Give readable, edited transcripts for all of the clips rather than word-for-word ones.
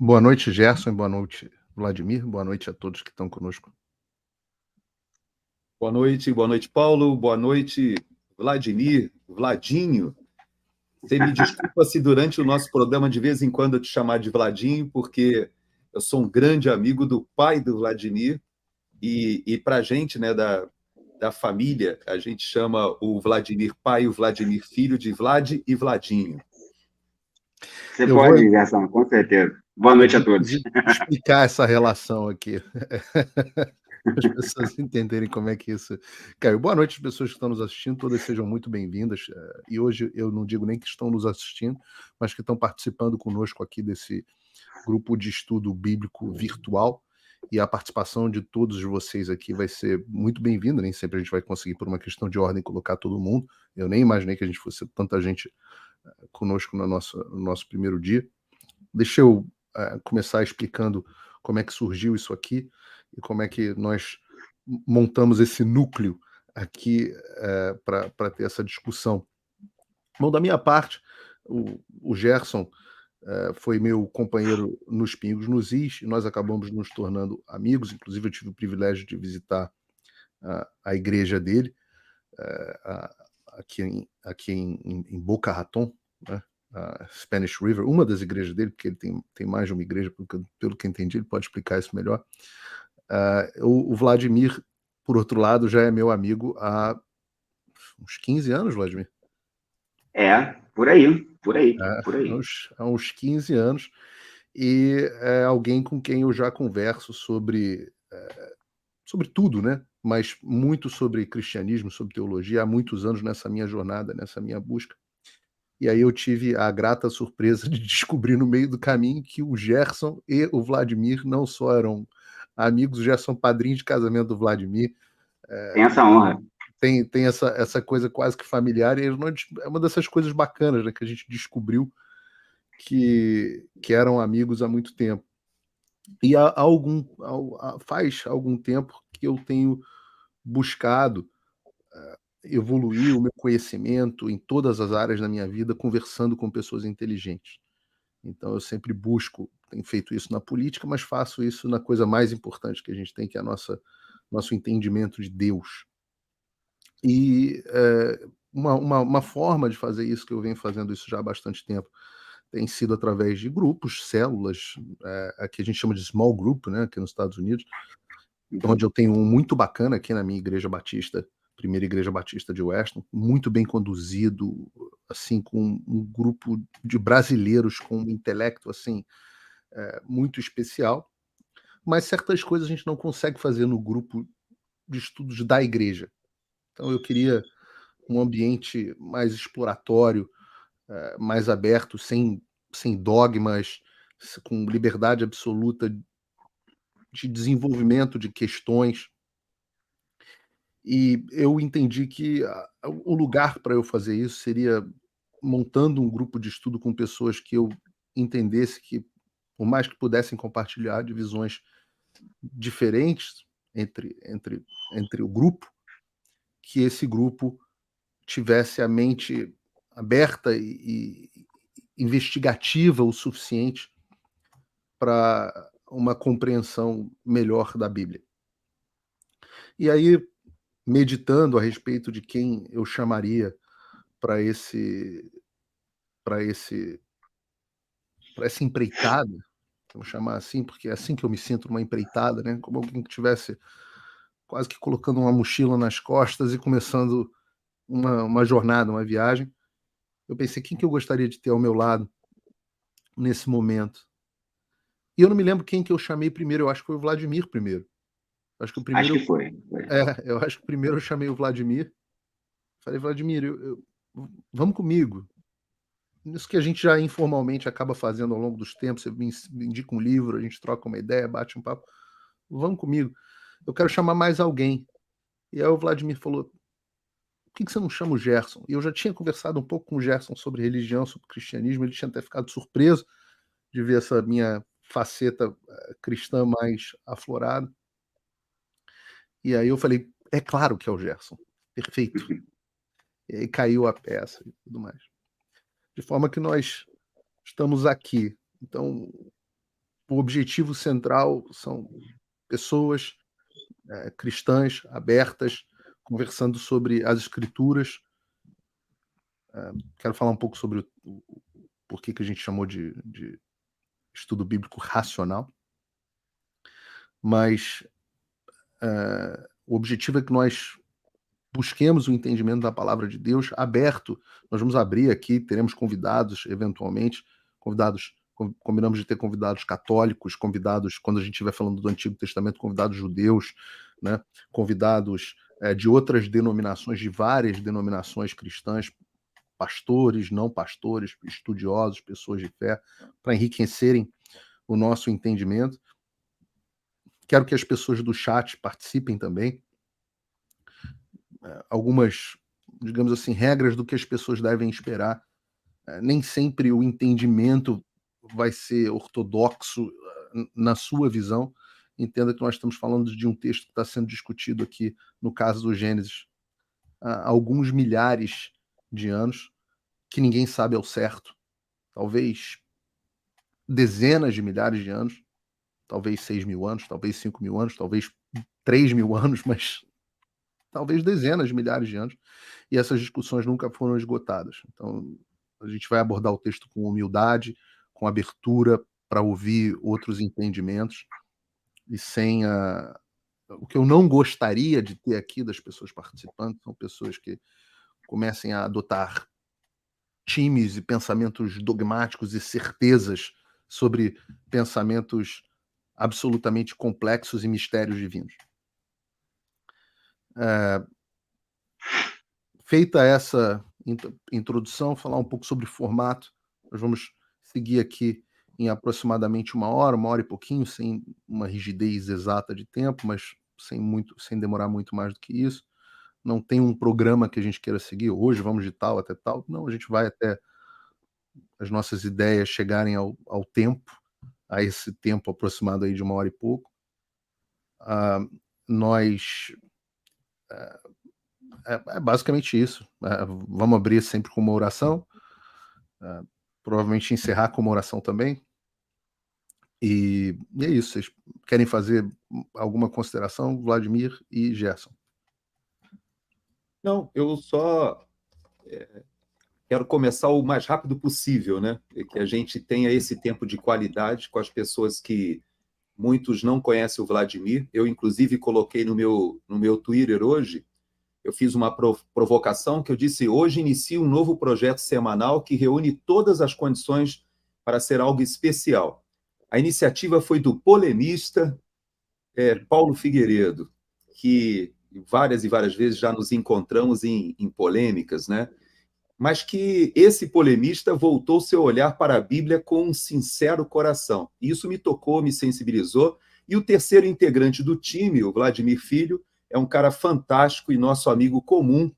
Boa noite, Gerson, boa noite, Vladimir, boa noite a todos que estão conosco. Boa noite, Paulo. Boa noite, Vladimir, Vladinho. Você me desculpa se durante o nosso programa de vez em quando eu te chamar de Vladinho, porque eu sou um grande amigo do pai do Vladimir e para a gente, né, da família, a gente chama o Vladimir pai e o Vladimir filho de Vlad e Vladinho. Você Eu pode, vou, Gerson, com certeza. Boa noite a todos. inclusive, explicar essa relação aqui, para as pessoas entenderem como é que isso caiu. Boa noite, as pessoas que estão nos assistindo, todas sejam muito bem-vindas. E hoje eu não digo nem que estão nos assistindo, mas que estão participando conosco aqui desse grupo de estudo bíblico virtual. E a participação de todos vocês aqui vai ser muito bem-vinda. Nem sempre a gente vai conseguir, por uma questão de ordem, colocar todo mundo. Eu nem imaginei que a gente fosse tanta gente conosco no nosso primeiro dia. Deixa eu começar explicando como é que surgiu isso aqui e como é que nós montamos esse núcleo aqui para ter essa discussão. Bom, da minha parte, o Gerson foi meu companheiro nos Pingos nos Is, e nós acabamos nos tornando amigos. Inclusive, eu tive o privilégio de visitar a igreja dele, aqui em Boca Raton, né? Spanish River, uma das igrejas dele, porque ele tem mais de uma igreja, pelo que eu entendi, ele pode explicar isso melhor. O Vladimir, por outro lado, já é meu amigo há uns 15 anos, Vladimir. Por aí, por aí. Há uns 15 anos, e é alguém com quem eu já converso sobre tudo, né? Mas muito sobre cristianismo, sobre teologia, há muitos anos nessa minha jornada, nessa minha busca. E aí eu tive a grata surpresa de descobrir no meio do caminho que o Gerson e o Vladimir não só eram amigos, o Gerson padrinho de casamento do Vladimir. Tem essa honra. Tem essa coisa quase que familiar, e é uma dessas coisas bacanas, né, que a gente descobriu que eram amigos há muito tempo. E faz algum tempo que eu tenho buscado evoluir o meu conhecimento em todas as áreas da minha vida, conversando com pessoas inteligentes. Então eu sempre busco, tenho feito isso na política, mas faço isso na coisa mais importante que a gente tem, que é nosso entendimento de Deus. E uma forma de fazer isso, que eu venho fazendo isso já há bastante tempo, tem sido através de grupos, células, que a gente chama de small group, né, aqui nos Estados Unidos, onde eu tenho um muito bacana aqui na minha igreja batista, primeira igreja batista de Weston, muito bem conduzido, assim, com um grupo de brasileiros com um intelecto, assim, muito especial, mas certas coisas a gente não consegue fazer no grupo de estudos da igreja. Então eu queria um ambiente mais exploratório, mais aberto, sem dogmas, com liberdade absoluta de desenvolvimento de questões. E eu entendi que o lugar para eu fazer isso seria montando um grupo de estudo com pessoas que eu entendesse que, por mais que pudessem compartilhar de visões diferentes entre o grupo, que esse grupo tivesse a mente aberta e investigativa o suficiente para uma compreensão melhor da Bíblia. E aí, meditando a respeito de quem eu chamaria para essa empreitada, vamos chamar assim, porque é assim que eu me sinto numa empreitada, né? Como alguém que tivesse quase que colocando uma mochila nas costas e começando uma jornada, uma viagem. Eu pensei, quem que eu gostaria de ter ao meu lado nesse momento? E eu não me lembro quem que eu chamei primeiro, eu acho que foi o Vladimir primeiro. Acho que o primeiro, Acho que foi. eu acho que primeiro eu chamei o Vladimir. Falei, Vladimir, vamos comigo. Isso que a gente já informalmente acaba fazendo ao longo dos tempos, você me indica um livro, a gente troca uma ideia, bate um papo. Vamos comigo. Eu quero chamar mais alguém. E aí o Vladimir falou, por que você não chama o Gerson? E eu já tinha conversado um pouco com o Gerson sobre religião, sobre cristianismo, ele tinha até ficado surpreso de ver essa minha faceta cristã mais aflorada. E aí eu falei, é claro que é o Gerson. Perfeito. E aí caiu a peça e tudo mais. De forma que nós estamos aqui. Então, o objetivo central são pessoas cristãs, abertas, conversando sobre as escrituras. Quero falar um pouco sobre por que a gente chamou de estudo bíblico racional, mas o objetivo é que nós busquemos o entendimento da palavra de Deus aberto. Nós vamos abrir aqui, teremos convidados, eventualmente, combinamos de ter convidados católicos, convidados, quando a gente estiver falando do Antigo Testamento, convidados judeus, né? Convidados de outras denominações, de várias denominações cristãs, pastores, não pastores, estudiosos, pessoas de fé, para enriquecerem o nosso entendimento. Quero que as pessoas do chat participem também. Algumas, digamos assim, regras do que as pessoas devem esperar. Nem sempre o entendimento vai ser ortodoxo na sua visão. Entenda que nós estamos falando de um texto que está sendo discutido aqui, no caso do Gênesis, há alguns milhares de anos, que ninguém sabe ao certo. Talvez dezenas de milhares de anos, talvez 6.000 anos, talvez 5.000 anos, talvez 3.000 anos, mas talvez dezenas de milhares de anos, e essas discussões nunca foram esgotadas. Então, a gente vai abordar o texto com humildade, com abertura para ouvir outros entendimentos, e sem o que eu não gostaria de ter aqui das pessoas participando são pessoas que comecem a adotar times e pensamentos dogmáticos e certezas sobre pensamentos absolutamente complexos e mistérios divinos. Feita essa introdução, falar um pouco sobre formato. Nós vamos seguir aqui em aproximadamente 1 hora e pouquinho, sem uma rigidez exata de tempo, mas sem demorar muito mais do que isso. Não tem um programa que a gente queira seguir. Hoje vamos de tal até tal. Não, a gente vai até as nossas ideias chegarem ao tempo, a esse tempo aproximado aí de 1 hora e pouco. Nós... É basicamente isso. Vamos abrir sempre com uma oração, provavelmente encerrar com uma oração também. E é isso. Vocês querem fazer alguma consideração, Vladimir e Gerson? Não, eu só quero começar o mais rápido possível, né? Que a gente tenha esse tempo de qualidade com as pessoas que muitos não conhecem o Vladimir. Eu, inclusive, coloquei no meu Twitter hoje, eu fiz uma provocação que eu disse: hoje inicio um novo projeto semanal que reúne todas as condições para ser algo especial. A iniciativa foi do polemista Paulo Figueiredo, que várias e várias vezes já nos encontramos em polêmicas, né? Mas que esse polemista voltou seu olhar para a Bíblia com um sincero coração. Isso me tocou, me sensibilizou. E o terceiro integrante do time, o Vladimir Filho, é um cara fantástico e nosso amigo comum.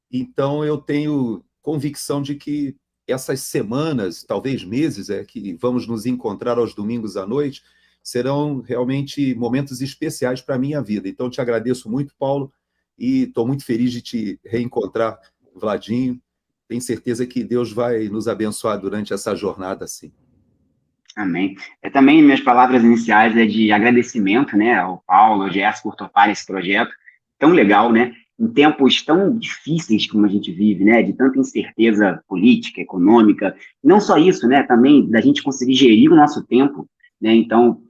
Então, eu tenho convicção de que essas semanas, talvez meses, que vamos nos encontrar aos domingos à noite, serão realmente momentos especiais para a minha vida. Então, te agradeço muito, Paulo, e estou muito feliz de te reencontrar, Vladinho. Tenho certeza que Deus vai nos abençoar durante essa jornada, sim. Amém. Também minhas palavras iniciais de agradecimento, né, ao Paulo, ao Gerson por topar esse projeto tão legal, né, em tempos tão difíceis como a gente vive, né, de tanta incerteza política, econômica, não só isso, né, também da gente conseguir gerir o nosso tempo, né, então,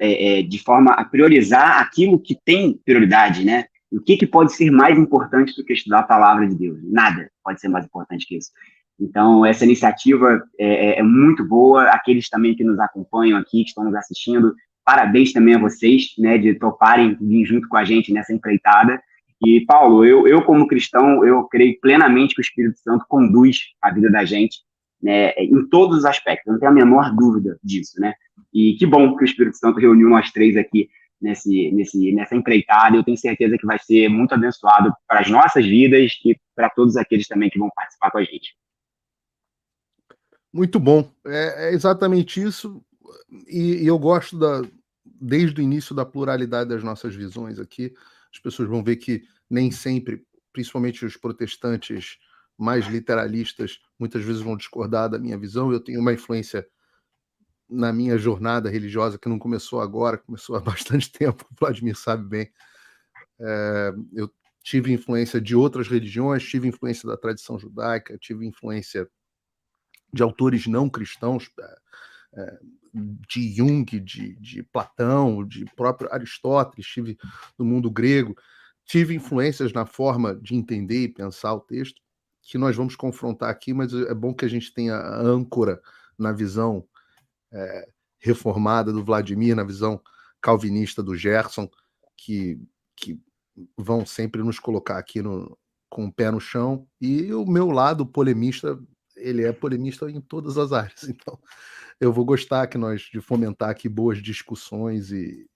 de forma a priorizar aquilo que tem prioridade, né, o que pode ser mais importante do que estudar a palavra de Deus? Nada pode ser mais importante que isso. Então, essa iniciativa é muito boa. Aqueles também que nos acompanham aqui, que estão nos assistindo, parabéns também a vocês, né, de toparem vir junto com a gente nessa empreitada. E, Paulo, eu como cristão, eu creio plenamente que o Espírito Santo conduz a vida da gente, né, em todos os aspectos. Eu não tenho a menor dúvida disso, né? E que bom que o Espírito Santo reuniu nós três aqui nessa empreitada. Eu tenho certeza que vai ser muito abençoado para as nossas vidas e para todos aqueles também que vão participar com a gente. Muito bom. É exatamente isso. E eu gosto desde o início da pluralidade das nossas visões aqui. As pessoas vão ver que nem sempre, principalmente os protestantes mais literalistas, muitas vezes vão discordar da minha visão. Eu tenho uma influência na minha jornada religiosa, que não começou agora, começou há bastante tempo, o Vladimir sabe bem, eu tive influência de outras religiões, tive influência da tradição judaica, tive influência de autores não cristãos, de Jung, de Platão, de próprio Aristóteles, tive no mundo grego, tive influências na forma de entender e pensar o texto, que nós vamos confrontar aqui, mas é bom que a gente tenha a âncora na visão reformada do Vladimir, na visão calvinista do Gerson, que vão sempre nos colocar aqui com o pé no chão, e o meu lado polemista, ele é polemista em todas as áreas, então eu vou gostar de fomentar aqui boas discussões e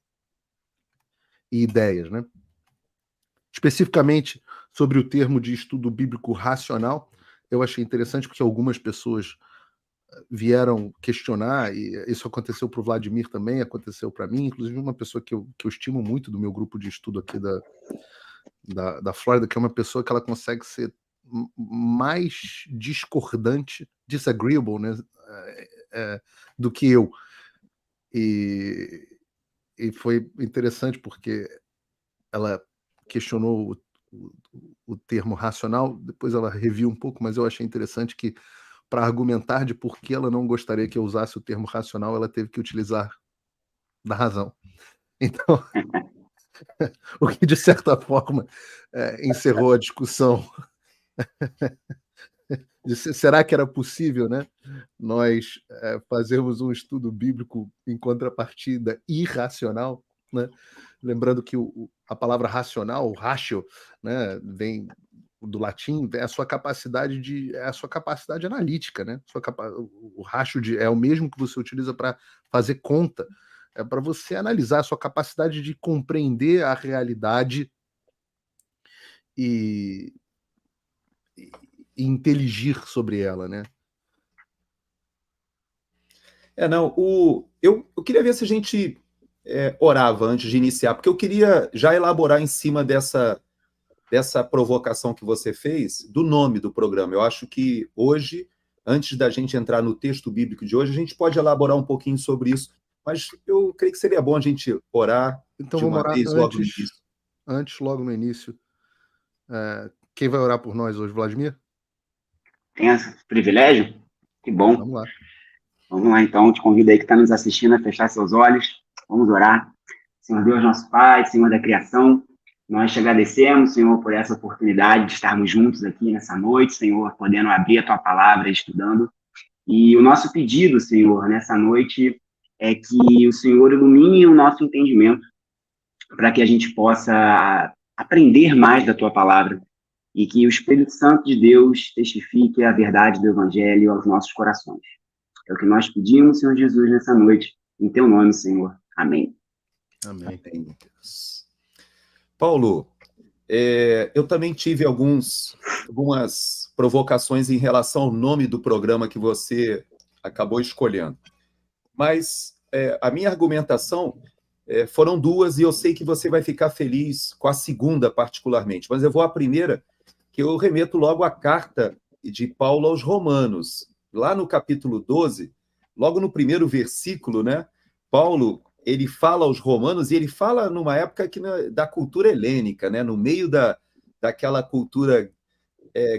ideias, né? Especificamente sobre o termo de estudo bíblico racional, eu achei interessante porque algumas pessoas vieram questionar, e isso aconteceu para o Vladimir também, aconteceu para mim, inclusive uma pessoa que eu estimo muito do meu grupo de estudo aqui da Flórida, que é uma pessoa que ela consegue ser mais discordante, disagreeable, né, do que eu. E foi interessante porque ela questionou o termo racional, depois ela reviu um pouco, mas eu achei interessante que, para argumentar de por que ela não gostaria que eu usasse o termo racional, ela teve que utilizar da razão. Então, o que, de certa forma, encerrou a discussão. Será que era possível, né, nós fazermos um estudo bíblico em contrapartida irracional, né? Lembrando que a palavra racional, o ratio, né, vem do latim, é a sua capacidade analítica, né? O ratio é o mesmo que você utiliza para fazer conta, é para você analisar a sua capacidade de compreender a realidade e inteligir sobre ela, né? Eu queria ver se a gente orava antes de iniciar, porque eu queria já elaborar em cima dessa provocação que você fez, do nome do programa. Eu acho que hoje, antes da gente entrar no texto bíblico de hoje, a gente pode elaborar um pouquinho sobre isso, mas eu creio que seria bom a gente orar então, de uma vez logo no início. Antes, logo no início. Quem vai orar por nós hoje, Vladimir? Tem esse privilégio? Que bom. Vamos lá. Vamos lá, então. Te convido aí que está nos assistindo a fechar seus olhos. Vamos orar. Senhor Deus, nosso Pai, Senhor da criação, nós te agradecemos, Senhor, por essa oportunidade de estarmos juntos aqui nessa noite, Senhor, podendo abrir a Tua palavra, estudando. E o nosso pedido, Senhor, nessa noite é que o Senhor ilumine o nosso entendimento para que a gente possa aprender mais da Tua palavra e que o Espírito Santo de Deus testifique a verdade do Evangelho aos nossos corações. É o que nós pedimos, Senhor Jesus, nessa noite. Em Teu nome, Senhor. Amém. Amém. Deus. Paulo, eu também tive algumas provocações em relação ao nome do programa que você acabou escolhendo. Mas a minha argumentação foram duas, e eu sei que você vai ficar feliz com a segunda, particularmente. Mas eu vou à primeira, que eu remeto logo à carta de Paulo aos Romanos. Lá no capítulo 12, logo no primeiro versículo, né, Paulo, ele fala aos romanos, e ele fala numa época da cultura helênica, né, no meio daquela cultura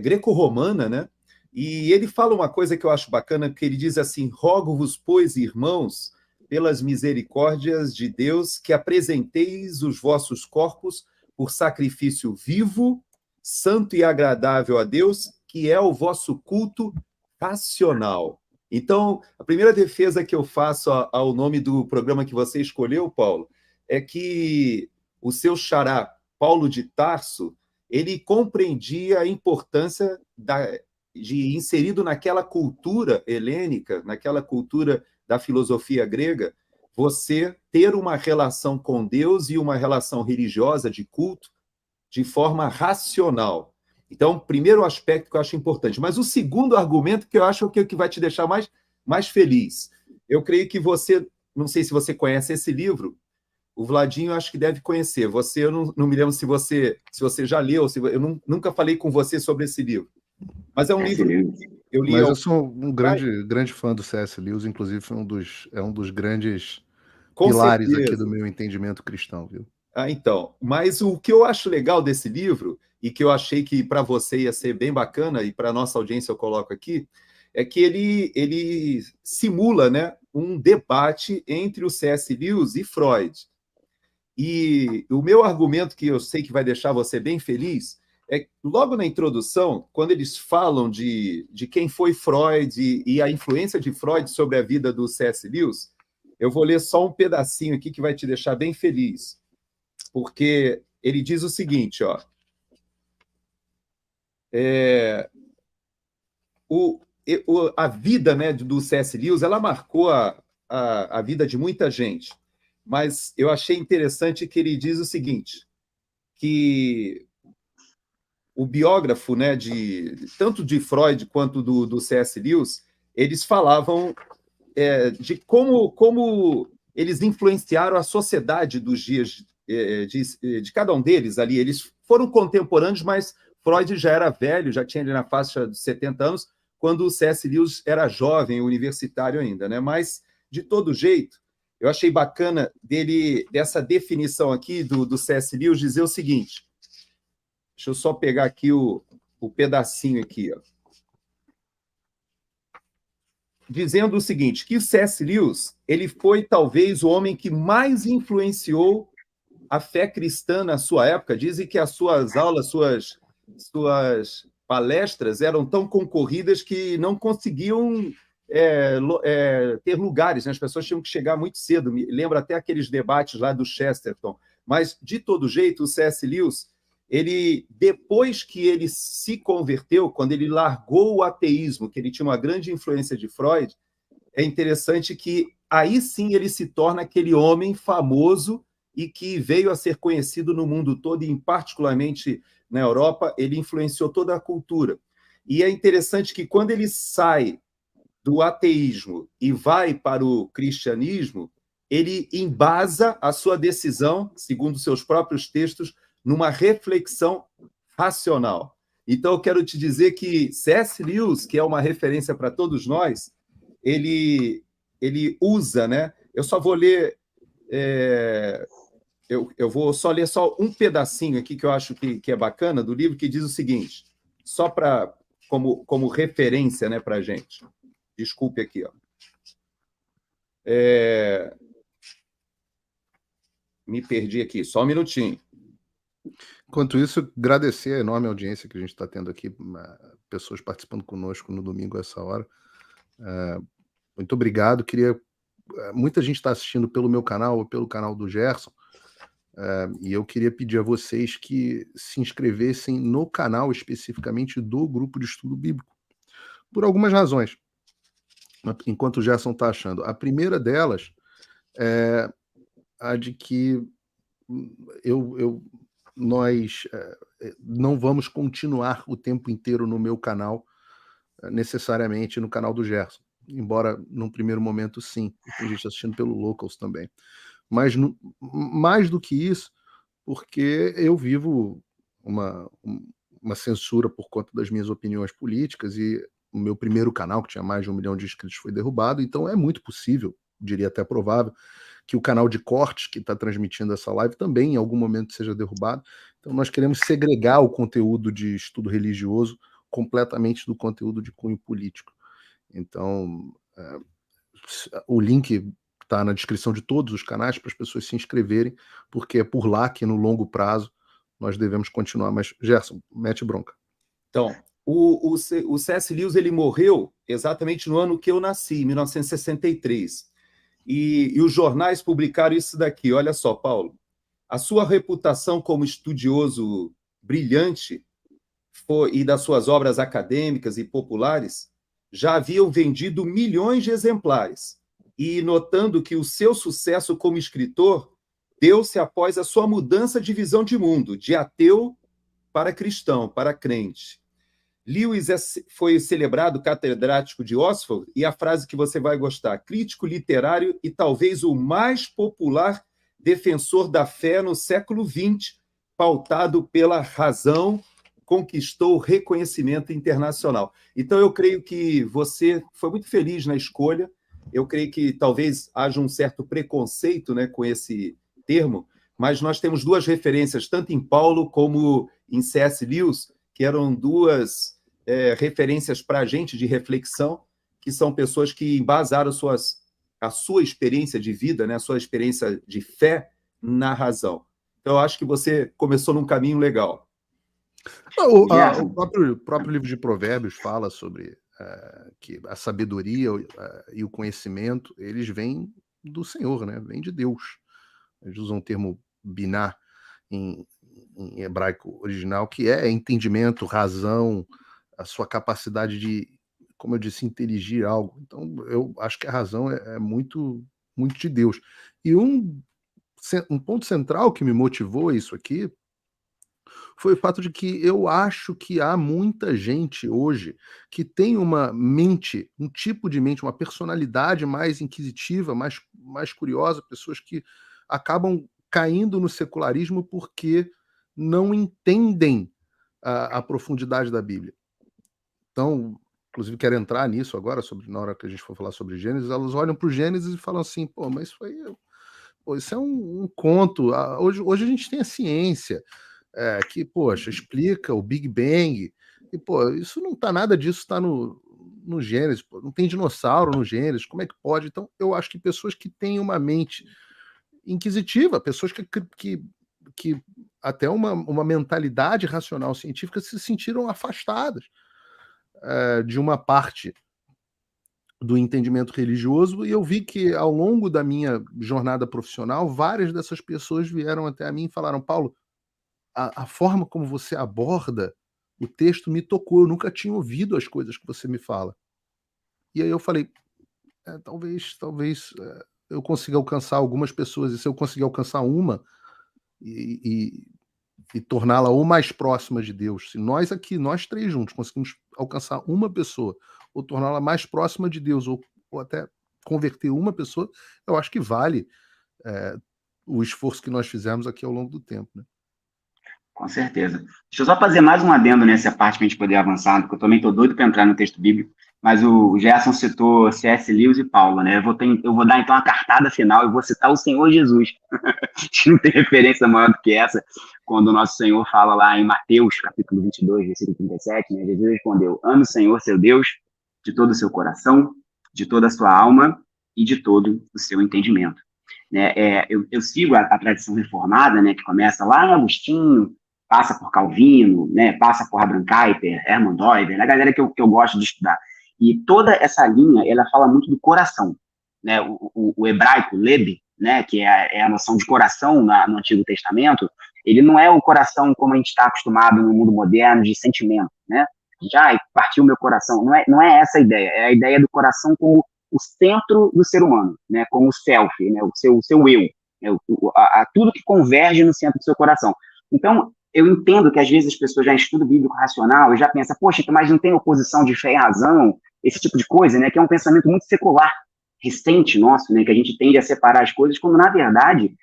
greco-romana, né, e ele fala uma coisa que eu acho bacana, que ele diz assim: rogo-vos, pois, irmãos, pelas misericórdias de Deus, que apresenteis os vossos corpos por sacrifício vivo, santo e agradável a Deus, que é o vosso culto racional. Então, a primeira defesa que eu faço ao nome do programa que você escolheu, Paulo, é que o seu xará, Paulo de Tarso, ele compreendia a importância de, inserido naquela cultura helênica, naquela cultura da filosofia grega, você ter uma relação com Deus e uma relação religiosa de culto de forma racional. Então, primeiro aspecto que eu acho importante. Mas o segundo argumento que eu acho que é o que vai te deixar mais feliz. Eu creio que você, não sei se você conhece esse livro, o Vladinho acho que deve conhecer. Eu não me lembro se você já leu, eu nunca falei com você sobre esse livro. Mas é um livro Eu li Mas eu sou um grande fã do C.S. Lewis, inclusive é um dos grandes com pilares aqui do certeza. meu entendimento cristão, viu? Então, mas o que eu acho legal desse livro, e que eu achei que para você ia ser bem bacana, e para a nossa audiência eu coloco aqui, é que ele simula, né, um debate entre o C.S. Lewis e Freud. E o meu argumento, que eu sei que vai deixar você bem feliz, é que logo na introdução, quando eles falam de quem foi Freud e a influência de Freud sobre a vida do C.S. Lewis, eu vou ler só um pedacinho aqui que vai te deixar bem feliz. Porque ele diz o seguinte, ó, a vida, né, do C.S. Lewis, ela marcou a vida de muita gente, mas eu achei interessante que ele diz o seguinte, que o biógrafo, né, tanto de Freud quanto do C.S. Lewis, eles falavam de como eles influenciaram a sociedade dos dias de cada um deles ali. Eles foram contemporâneos, mas Freud já era velho, já tinha ali na faixa de 70 anos, quando o C.S. Lewis era jovem, universitário ainda, né? Mas, de todo jeito, eu achei bacana dessa definição aqui do C.S. Lewis dizer o seguinte, deixa eu só pegar aqui o pedacinho aqui, ó. Dizendo o seguinte, que o C.S. Lewis, ele foi talvez o homem que mais influenciou a fé cristã na sua época. Dizem que as suas aulas, suas palestras eram tão concorridas que não conseguiam ter lugares, né? As pessoas tinham que chegar muito cedo. Me lembro até aqueles debates lá do Chesterton. Mas, de todo jeito, o C.S. Lewis, depois que ele se converteu, quando ele largou o ateísmo, que ele tinha uma grande influência de Freud, é interessante que aí sim ele se torna aquele homem famoso e que veio a ser conhecido no mundo todo, e particularmente na Europa, ele influenciou toda a cultura. E é interessante que quando ele sai do ateísmo e vai para o cristianismo, ele embasa a sua decisão, segundo seus próprios textos, numa reflexão racional. Então, eu quero te dizer que C.S. Lewis, que é uma referência para todos nós, ele usa, né? Eu só vou ler... Eu vou só ler só um pedacinho aqui que eu acho que é bacana do livro, que diz o seguinte, só como referência, né, para a gente. Desculpe aqui, ó. Me perdi aqui, só um minutinho. Enquanto isso, agradecer a enorme audiência que a gente está tendo aqui, pessoas participando conosco no domingo a essa hora. Muito obrigado. Muita gente está assistindo pelo meu canal ou pelo canal do Gerson, e eu queria pedir a vocês que se inscrevessem no canal especificamente do Grupo de Estudo Bíblico, por algumas razões, enquanto o Gerson está achando. A primeira delas é a de que nós não vamos continuar o tempo inteiro no meu canal, necessariamente no canal do Gerson, embora num primeiro momento sim, tem gente assistindo pelo Locals também, mas mais do que isso, porque eu vivo uma censura por conta das minhas opiniões políticas, e o meu primeiro canal, que tinha mais de 1 milhão de inscritos, foi derrubado, então é muito possível, diria até provável, que o canal de cortes que está transmitindo essa live também em algum momento seja derrubado. Então nós queremos segregar o conteúdo de estudo religioso completamente do conteúdo de cunho político. Então o link está na descrição de todos os canais para as pessoas se inscreverem, porque é por lá que no longo prazo nós devemos continuar. Mas, Gerson, mete bronca. Então, o C.S. Lewis, ele morreu exatamente no ano que eu nasci, em 1963. E os jornais publicaram isso daqui. Olha só, Paulo. A sua reputação como estudioso brilhante e das suas obras acadêmicas e populares já haviam vendido milhões de exemplares. E notando que o seu sucesso como escritor deu-se após a sua mudança de visão de mundo, de ateu para cristão, para crente. Lewis foi celebrado catedrático de Oxford, e a frase que você vai gostar, crítico literário e talvez o mais popular defensor da fé no século XX, pautado pela razão, conquistou reconhecimento internacional. Então, eu creio que você foi muito feliz na escolha. Eu creio que talvez haja um certo preconceito, né, com esse termo, mas nós temos duas referências, tanto em Paulo como em C.S. Lewis, que eram duas referências para a gente de reflexão, que são pessoas que embasaram a sua experiência de vida, né, a sua experiência de fé na razão. Então, eu acho que você começou num caminho legal. O próprio livro de Provérbios fala sobre que a sabedoria e o conhecimento, eles vêm do Senhor, né? Vêm de Deus. Eles usam o termo biná em hebraico original, que é entendimento, razão, a sua capacidade de, como eu disse, inteligir algo. Então, eu acho que a razão é muito, muito de Deus. E um ponto central que me motivou isso aqui foi o fato de que eu acho que há muita gente hoje que tem uma mente, um tipo de mente, uma personalidade mais inquisitiva, mais curiosa, pessoas que acabam caindo no secularismo porque não entendem a profundidade da Bíblia. Então, inclusive quero entrar nisso agora, na hora que a gente for falar sobre Gênesis, elas olham para o Gênesis e falam assim, pô, mas isso é um conto. Hoje a gente tem a ciência, que, poxa, explica o Big Bang, e, pô, isso não tá, nada disso está no Gênesis, pô, não tem dinossauro no Gênesis, como é que pode? Então, eu acho que pessoas que têm uma mente inquisitiva, pessoas que até uma mentalidade racional científica se sentiram afastadas de uma parte do entendimento religioso, e eu vi que ao longo da minha jornada profissional, várias dessas pessoas vieram até mim e falaram, Paulo, a forma como você aborda o texto me tocou, eu nunca tinha ouvido as coisas que você me fala. E aí eu falei, talvez eu consiga alcançar algumas pessoas, e se eu conseguir alcançar uma e torná-la ou mais próxima de Deus, se nós três juntos, conseguimos alcançar uma pessoa, ou torná-la mais próxima de Deus, ou até converter uma pessoa, eu acho que vale o esforço que nós fizemos aqui ao longo do tempo, né? Com certeza. Deixa eu só fazer mais um adendo nessa parte para a gente poder avançar, porque eu também estou doido para entrar no texto bíblico, mas o Gerson citou C.S. Lewis e Paulo, né? Eu vou dar então a cartada final e vou citar o Senhor Jesus. Não tem referência maior do que essa, quando o nosso Senhor fala lá em Mateus, capítulo 22, versículo 37, né? Jesus respondeu, ame o Senhor, seu Deus, de todo o seu coração, de toda a sua alma e de todo o seu entendimento. Né? Eu sigo a tradição reformada, né, que começa lá em Agostinho, passa por Calvino, né, passa por Abraham Kuyper, Hermann Doiber, a galera que eu gosto de estudar. E toda essa linha, ela fala muito do coração. Né? O hebraico, leb, né, que é a noção de coração no Antigo Testamento, ele não é o coração como a gente está acostumado no mundo moderno, de sentimento. Né? Já partiu meu coração. Não é essa a ideia. É a ideia do coração como o centro do ser humano, né? Como o self, né? o seu eu. Né? Tudo que converge no centro do seu coração. Então, eu entendo que às vezes as pessoas já estudam bíblico racional e já pensam, poxa, mas não tem oposição de fé e razão, esse tipo de coisa, né? Que é um pensamento muito secular, recente nosso, né? Que a gente tende a separar as coisas, quando na verdade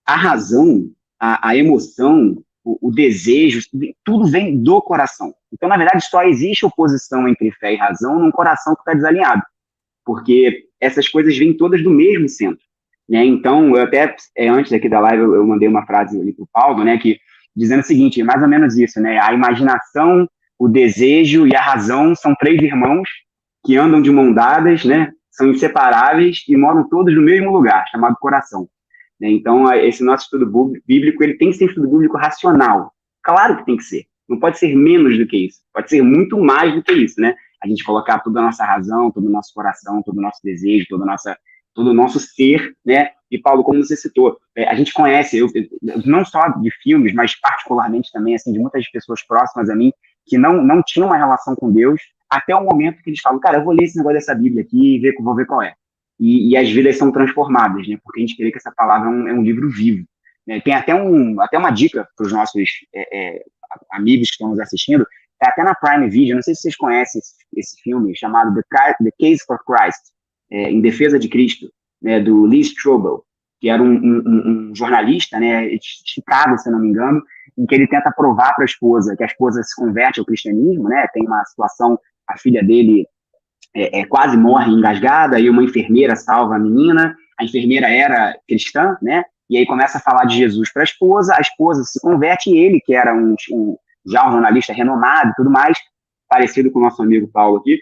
a razão, a emoção, o desejo, tudo vem do coração. Então, na verdade, só existe oposição entre fé e razão num coração que está desalinhado, porque essas coisas vêm todas do mesmo centro. Né? Então, eu até, antes aqui da live, eu mandei uma frase ali para o Paulo, né, que, dizendo o seguinte, mais ou menos isso, né, a imaginação, o desejo e a razão são três irmãos que andam de mão dadas, né, são inseparáveis e moram todos no mesmo lugar, chamado coração. Né? Então, esse nosso estudo bíblico, ele tem que ser estudo bíblico racional. Claro que tem que ser. Não pode ser menos do que isso. Pode ser muito mais do que isso, né? A gente colocar toda a nossa razão, todo o nosso coração, todo o nosso desejo, todo o nosso ser, né? E, Paulo, como você citou, a gente conhece, eu não só de filmes, mas particularmente também, assim, de muitas pessoas próximas a mim, que não tinham uma relação com Deus, até o momento que eles falam, cara, eu vou ler esse negócio dessa Bíblia aqui e vou ver qual é. E as vidas são transformadas, né? Porque a gente crê que essa palavra é um livro vivo. Né? Tem até uma dica para os nossos amigos que estão nos assistindo, até na Prime Video, não sei se vocês conhecem esse filme, chamado The Case for Christ, Em Defesa de Cristo, né, do Lee Strobel, que era um jornalista, né, de Chicago, se não me engano, em que ele tenta provar para a esposa que a esposa se converte ao cristianismo, né? Tem uma situação, a filha dele quase morre engasgada, e uma enfermeira salva a menina, a enfermeira era cristã, né? E aí começa a falar de Jesus para a esposa se converte, e ele, que era já um jornalista renomado e tudo mais, parecido com o nosso amigo Paulo aqui,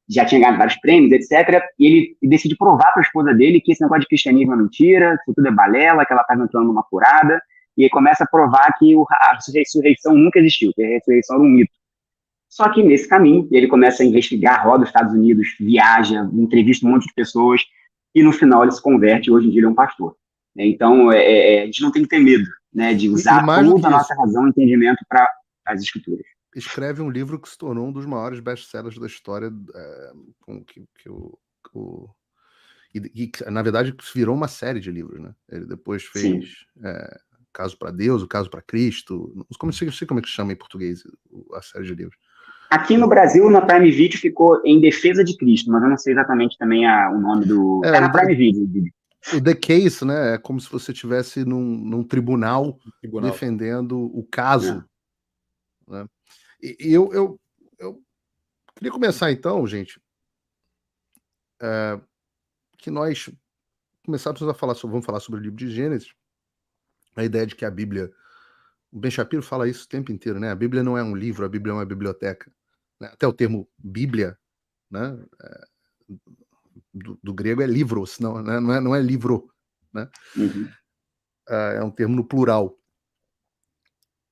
já tinha ganhado vários prêmios, etc. E ele decide provar para a esposa dele que esse negócio de cristianismo é mentira, que tudo é balela, que ela está entrando numa furada, e aí começa a provar que a ressurreição nunca existiu, que a ressurreição era um mito. Só que nesse caminho, ele começa a investigar, roda os Estados Unidos, viaja, entrevista um monte de pessoas, e no final ele se converte, e hoje em dia ele é um pastor. Então, a gente não tem que ter medo, né, de usar toda a nossa razão e entendimento para as escrituras. Escreve um livro que se tornou um dos maiores best-sellers da história, e na verdade virou uma série de livros, né? Ele depois fez Caso para Deus, O Caso para Cristo, não sei como é que chama em português a série de livros. Aqui no Brasil, na Prime Video, ficou Em Defesa de Cristo, mas eu não sei exatamente também o nome do... na Prime Video. O The Case, né? É como se você estivesse num tribunal defendendo o caso. Né? E eu queria começar então, gente, que nós começámos a falar vamos falar sobre o livro de Gênesis, a ideia de que a Bíblia, o Ben Shapiro fala isso o tempo inteiro, né? A Bíblia não é um livro, a Bíblia é uma biblioteca. Né? Até o termo Bíblia, né? Do grego é livros, não é livro, né? Uhum. É um termo no plural.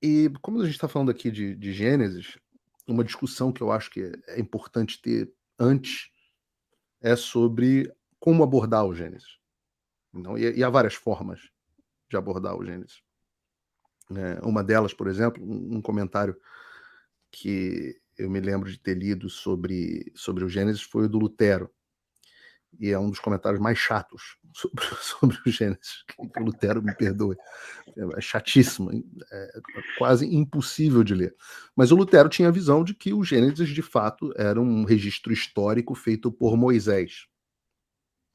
E como a gente está falando aqui de Gênesis, uma discussão que eu acho que é importante ter antes é sobre como abordar o Gênesis. Então, e há várias formas de abordar o Gênesis. Uma delas, por exemplo, um comentário que eu me lembro de ter lido sobre o Gênesis foi o do Lutero. E é um dos comentários mais chatos sobre o Gênesis, que o Lutero me perdoe. É chatíssimo, é quase impossível de ler. Mas o Lutero tinha a visão de que o Gênesis, de fato, era um registro histórico feito por Moisés.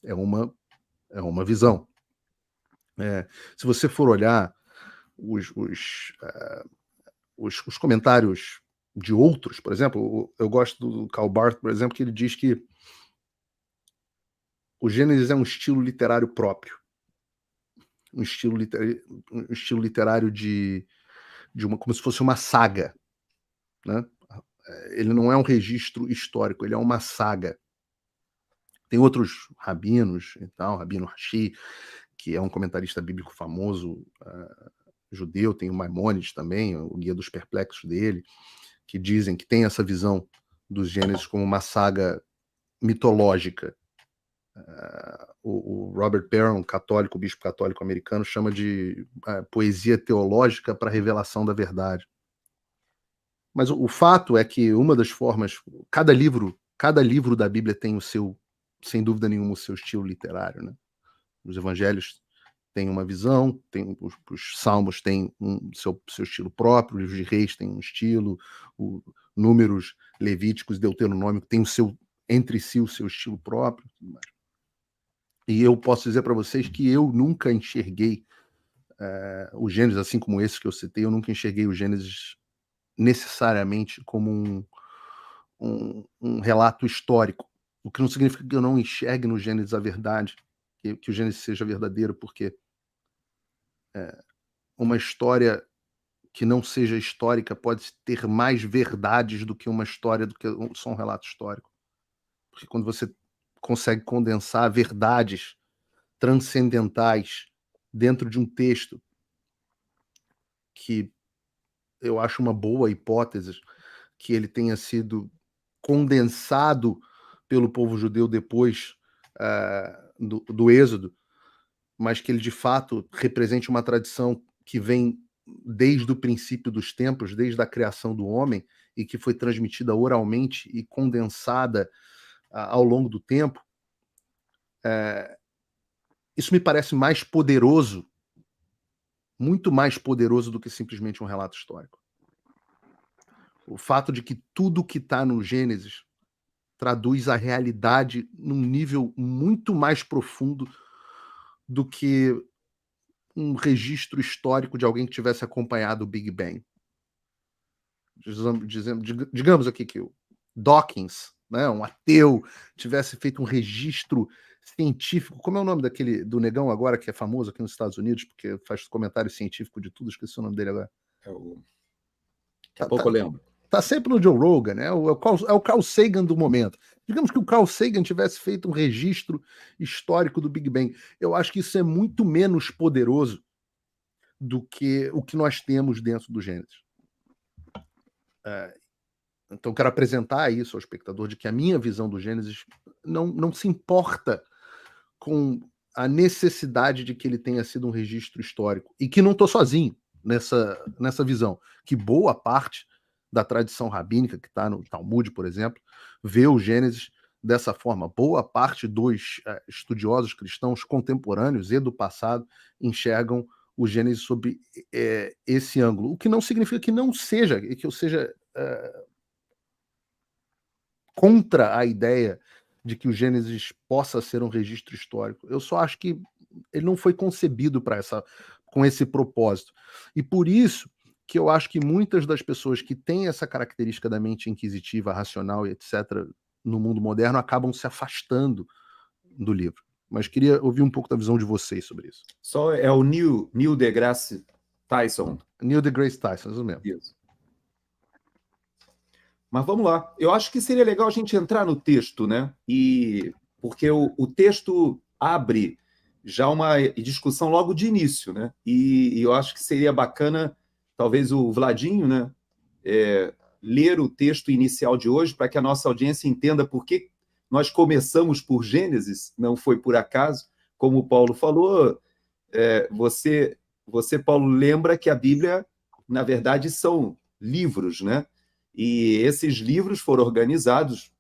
É uma visão. Se você for olhar os comentários de outros, por exemplo, eu gosto do Karl Barth, por exemplo, que ele diz que o Gênesis é um estilo literário próprio. Um estilo literário de como se fosse uma saga. Né? Ele não é um registro histórico, ele é uma saga. Tem outros rabinos, Rabino Rashi, que é um comentarista bíblico famoso, judeu, tem o Maimônides também, o Guia dos Perplexos dele, que dizem que tem essa visão dos Gênesis como uma saga mitológica. O Robert Barron, católico, bispo católico americano, chama de poesia teológica para a revelação da verdade. Mas o fato é que uma das formas, cada livro da Bíblia tem o seu, sem dúvida nenhuma, o seu estilo literário, né? Os evangelhos têm uma visão, os salmos têm seu estilo próprio, os livros de reis têm um estilo, números levíticos, deuteronômico têm entre si o seu estilo próprio. E eu posso dizer para vocês que eu nunca enxerguei o Gênesis, assim como esse que eu citei, eu nunca enxerguei o Gênesis necessariamente como um relato histórico. O que não significa que eu não enxergue no Gênesis a verdade, que o Gênesis seja verdadeiro, porque uma história que não seja histórica pode ter mais verdades do que uma história, do que só um relato histórico. Porque quando você consegue condensar verdades transcendentais dentro de um texto, que eu acho uma boa hipótese que ele tenha sido condensado pelo povo judeu depois do Êxodo, mas que ele de fato represente uma tradição que vem desde o princípio dos tempos, desde a criação do homem, e que foi transmitida oralmente e condensada ao longo do tempo. Isso me parece mais poderoso, muito mais poderoso do que simplesmente um relato histórico. O fato de que tudo que está no Gênesis traduz a realidade num nível muito mais profundo do que um registro histórico de alguém que tivesse acompanhado o Big Bang. Digamos aqui que o Dawkins, né, um ateu, tivesse feito um registro científico. Como é o nome do negão agora, que é famoso aqui nos Estados Unidos, porque faz comentário científico de tudo, esqueci o nome dele agora. Daqui a pouco eu lembro. Tá sempre no Joe Rogan, né? É o Carl Sagan do momento. Digamos que o Carl Sagan tivesse feito um registro histórico do Big Bang. Eu acho que isso é muito menos poderoso do que o que nós temos dentro do Gênesis. Então, quero apresentar isso ao espectador, de que a minha visão do Gênesis não se importa com a necessidade de que ele tenha sido um registro histórico. E que não estou sozinho nessa visão. Que boa parte da tradição rabínica, que está no Talmud, por exemplo, vê o Gênesis dessa forma. Boa parte dos estudiosos cristãos contemporâneos e do passado enxergam o Gênesis sob esse ângulo. O que não significa que eu seja contra a ideia de que o Gênesis possa ser um registro histórico. Eu só acho que ele não foi concebido com esse propósito. E por isso que eu acho que muitas das pessoas que têm essa característica da mente inquisitiva, racional e etc., no mundo moderno, acabam se afastando do livro. Mas queria ouvir um pouco da visão de vocês sobre isso. Só é o Neil deGrasse Tyson. Neil deGrasse Tyson, isso mesmo. Isso. Mas vamos lá. Eu acho que seria legal a gente entrar no texto, né? Porque o texto abre já uma discussão logo de início, né? E eu acho que seria bacana, talvez o Vladinho, né? Ler o texto inicial de hoje para que a nossa audiência entenda por que nós começamos por Gênesis, não foi por acaso. Como o Paulo falou, você, Paulo, lembra que a Bíblia, na verdade, são livros, né? E esses livros foram organizados,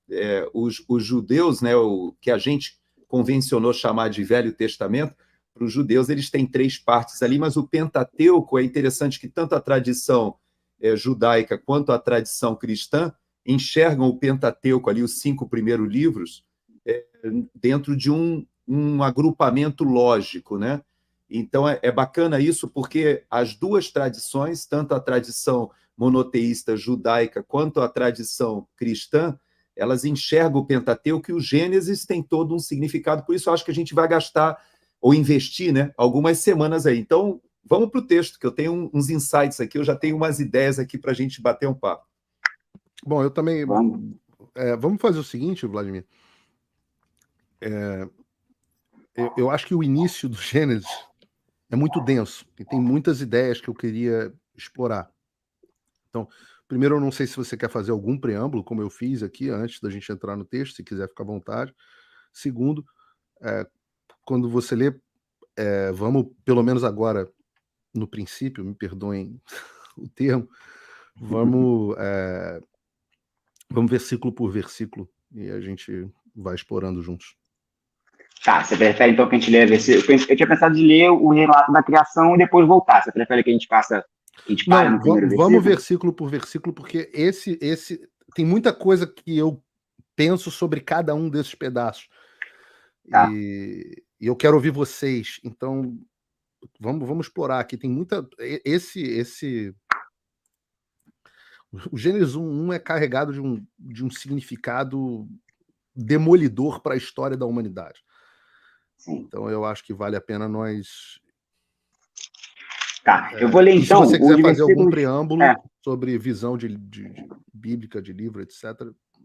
os judeus, né, o que a gente convencionou chamar de Velho Testamento, para os judeus eles têm 3 partes ali, mas o Pentateuco é interessante que tanto a tradição judaica quanto a tradição cristã enxergam o Pentateuco ali, os 5 primeiros livros, dentro de um agrupamento lógico, né? Então é bacana isso, porque as duas tradições, tanto a tradição monoteísta judaica quanto a tradição cristã, elas enxergam o Pentateuco e o Gênesis tem todo um significado. Por isso eu acho que a gente vai gastar ou investir, né, algumas semanas aí. Então vamos para o texto, que eu tenho uns insights aqui, eu já tenho umas ideias aqui para a gente bater um papo. Bom, eu também... vamos fazer o seguinte, Vladimir. Eu acho que o início do Gênesis é muito denso e tem muitas ideias que eu queria explorar. Então, primeiro, eu não sei se você quer fazer algum preâmbulo, como eu fiz aqui, antes da gente entrar no texto, se quiser ficar à vontade. Segundo, quando você lê, vamos, pelo menos agora, no princípio, me perdoem o termo, vamos versículo por versículo, e a gente vai explorando juntos. Tá, você prefere então que a gente leia versículo? Eu tinha pensado de ler o relato da criação e depois voltar. Você prefere que a gente pare no primeiro versículo? Vamos versículo por versículo, porque esse tem muita coisa que eu penso sobre cada um desses pedaços. Tá. E eu quero ouvir vocês. Então, vamos explorar aqui. Tem muita... O Gênesis 1 é carregado de um significado demolidor para a história da humanidade. Sim. Então, eu acho que vale a pena nós... Tá, eu vou ler então... Se você quiser fazer algum preâmbulo sobre visão de bíblica, de livro, etc.,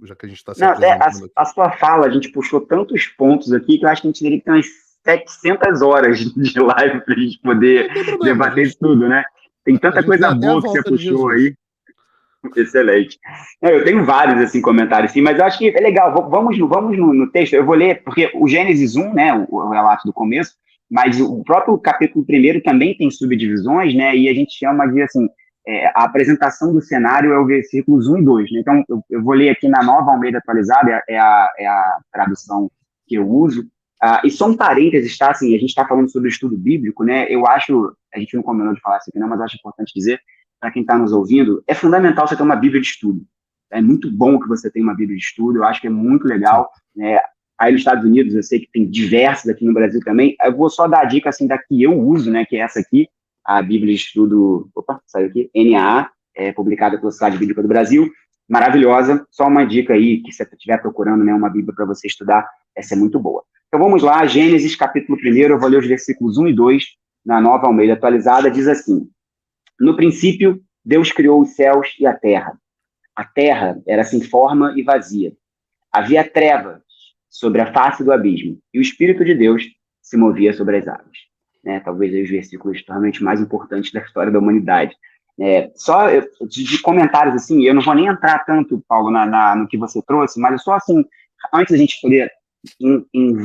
já que a gente está se apresentando aqui. A sua fala, a gente puxou tantos pontos aqui que eu acho que a gente teria que ter umas 700 horas de live para a gente poder debater isso tudo, né? Tem tanta coisa boa que você puxou aí. Excelente. Eu tenho vários assim, comentários, sim, mas eu acho que é legal. Vamos no texto. Eu vou ler, porque o Gênesis 1, né, o relato do começo, mas o próprio capítulo 1 também tem subdivisões, né, e a gente chama de, assim, a apresentação do cenário é o versículos 1 e 2, né, então eu vou ler aqui na Nova Almeida Atualizada, é a tradução que eu uso, e só um parênteses, tá, assim, a gente está falando sobre o estudo bíblico, né, eu acho, a gente não combinou de falar isso aqui não, mas eu acho importante dizer, para quem está nos ouvindo, é fundamental você ter uma Bíblia de estudo. É muito bom que você tenha uma Bíblia de estudo, eu acho que é muito legal, né? aí nos Estados Unidos, eu sei que tem diversas aqui no Brasil também. Eu vou só dar a dica assim, da que eu uso, né, que é essa aqui, a Bíblia de Estudo, opa, saiu aqui, NAA, publicada pela Sociedade Bíblica do Brasil, maravilhosa. Só uma dica aí, que se você estiver procurando, né, uma Bíblia para você estudar, essa é muito boa. Então vamos lá, Gênesis capítulo 1, eu vou ler os versículos 1 e 2, na Nova Almeida Atualizada, diz assim: no princípio, Deus criou os céus e a terra. A terra era sem forma e vazia. Havia trevas sobre a face do abismo, e o Espírito de Deus se movia sobre as águas. Né? Talvez aí os versículos realmente mais importantes da história da humanidade. Só de comentários, assim, eu não vou nem entrar tanto, Paulo, no que você trouxe, mas só assim, antes da gente poder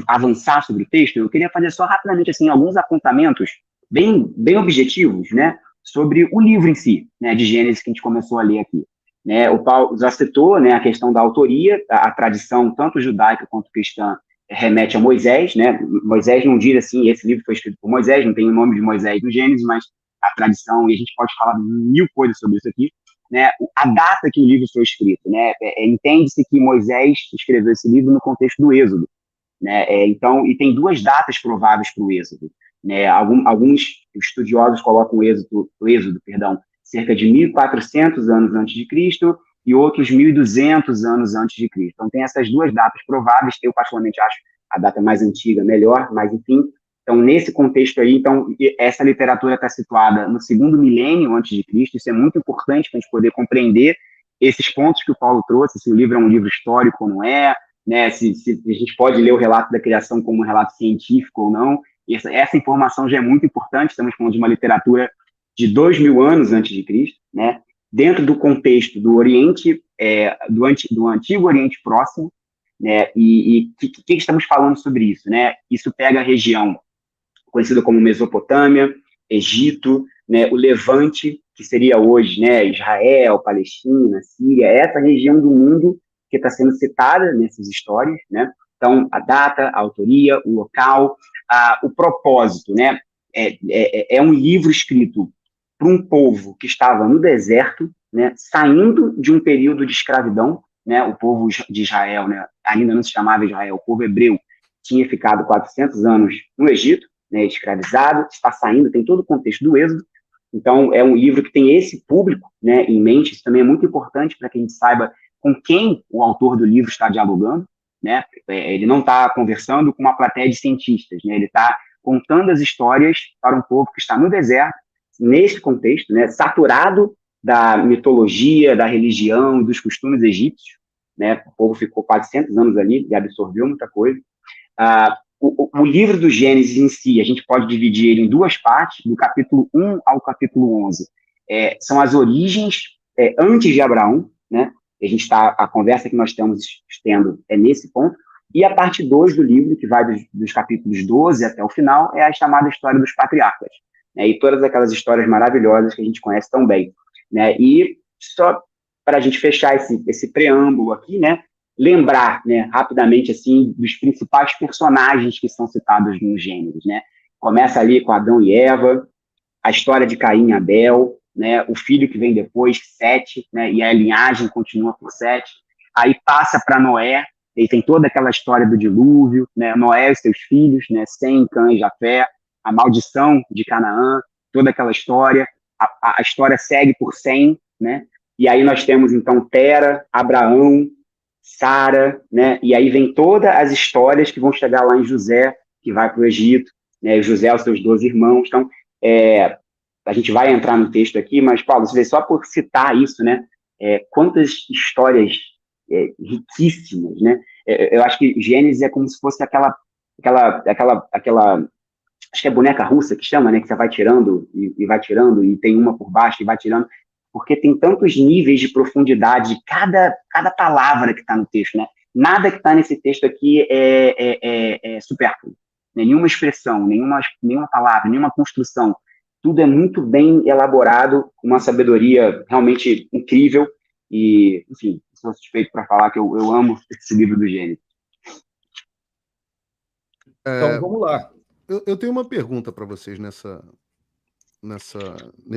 avançar sobre o texto, eu queria fazer só rapidamente assim, alguns apontamentos bem objetivos, né, sobre o livro em si, né, de Gênesis, que a gente começou a ler aqui. Né, o Paulo já citou, né, a questão da autoria, a tradição tanto judaica quanto cristã remete a Moisés, né? Moisés não diz assim, esse livro foi escrito por Moisés, não tem o nome de Moisés no Gênesis, mas a tradição, e a gente pode falar mil coisas sobre isso aqui, né? A data que o livro foi escrito, né? Entende-se que Moisés escreveu esse livro no contexto do Êxodo, né? Então, e tem duas datas prováveis para o Êxodo, né? Alguns estudiosos colocam o Êxodo, cerca de 1.400 anos antes de Cristo e outros 1.200 anos antes de Cristo. Então, tem essas duas datas prováveis, eu particularmente acho a data mais antiga melhor, mas enfim. Então, nesse contexto aí, então, essa literatura está situada no segundo milênio antes de Cristo. Isso é muito importante para a gente poder compreender esses pontos que o Paulo trouxe, se o livro é um livro histórico ou não é, né? Se a gente pode ler o relato da criação como um relato científico ou não. Essa informação já é muito importante. Estamos falando de uma literatura de 2.000 anos antes de Cristo, né? Dentro do contexto do Oriente, do Antigo Oriente Próximo, né? E que estamos falando sobre isso, né? Isso pega a região conhecida como Mesopotâmia, Egito, né? O Levante, que seria hoje, né? Israel, Palestina, Síria, essa região do mundo que está sendo citada nessas histórias, né? Então, a data, a autoria, o local, o propósito, né? É um livro escrito para um povo que estava no deserto, né, saindo de um período de escravidão, né, o povo de Israel, né, ainda não se chamava Israel, o povo hebreu tinha ficado 400 anos no Egito, né, escravizado, está saindo, tem todo o contexto do Êxodo. Então, é um livro que tem esse público, né, em mente. Isso também é muito importante para que a gente saiba com quem o autor do livro está dialogando, né? Ele não está conversando com uma plateia de cientistas, né? Ele está contando as histórias para um povo que está no deserto, nesse contexto, né, saturado da mitologia, da religião, dos costumes egípcios, né? O povo ficou 400 anos ali e absorveu muita coisa. O livro do Gênesis em si, a gente pode dividir ele em duas partes, do capítulo 1 ao capítulo 11. São as origens antes de Abraão, né? A conversa que nós estamos tendo é nesse ponto. E a parte 2 do livro, que vai dos capítulos 12 até o final, é a chamada história dos patriarcas. E todas aquelas histórias maravilhosas que a gente conhece tão bem, né? E só para a gente fechar esse preâmbulo aqui, né? Lembrar, né, rapidamente assim, dos principais personagens que são citados no Gênesis, né? Começa ali com Adão e Eva, a história de Caim e Abel, né? O filho que vem depois, Sete, né? E a linhagem continua por Sete. Aí passa para Noé, e tem toda aquela história do dilúvio, né? Noé e seus filhos, né? Sem, Cã e Jafé, a maldição de Canaã, toda aquela história. A história segue por Sem, né? E aí nós temos, então, Tera, Abraão, Sara, né? E aí vem todas as histórias que vão chegar lá em José, que vai para o Egito, né? José e os seus 12 irmãos. Então, a gente vai entrar no texto aqui, mas, Paulo, você vê só por citar isso, né? Quantas histórias riquíssimas, né? Eu acho que Gênesis é como se fosse aquela acho que é boneca russa que chama, né? Que você vai tirando e vai tirando, e tem uma por baixo e vai tirando, porque tem tantos níveis de profundidade de cada palavra que está no texto, né? Nada que está nesse texto aqui é supérfluo. Nenhuma expressão, nenhuma palavra, nenhuma construção. Tudo é muito bem elaborado, uma sabedoria realmente incrível. E, enfim, sou suspeito para falar que eu amo esse livro do Gênesis. Então, vamos lá. Eu tenho uma pergunta para vocês nesse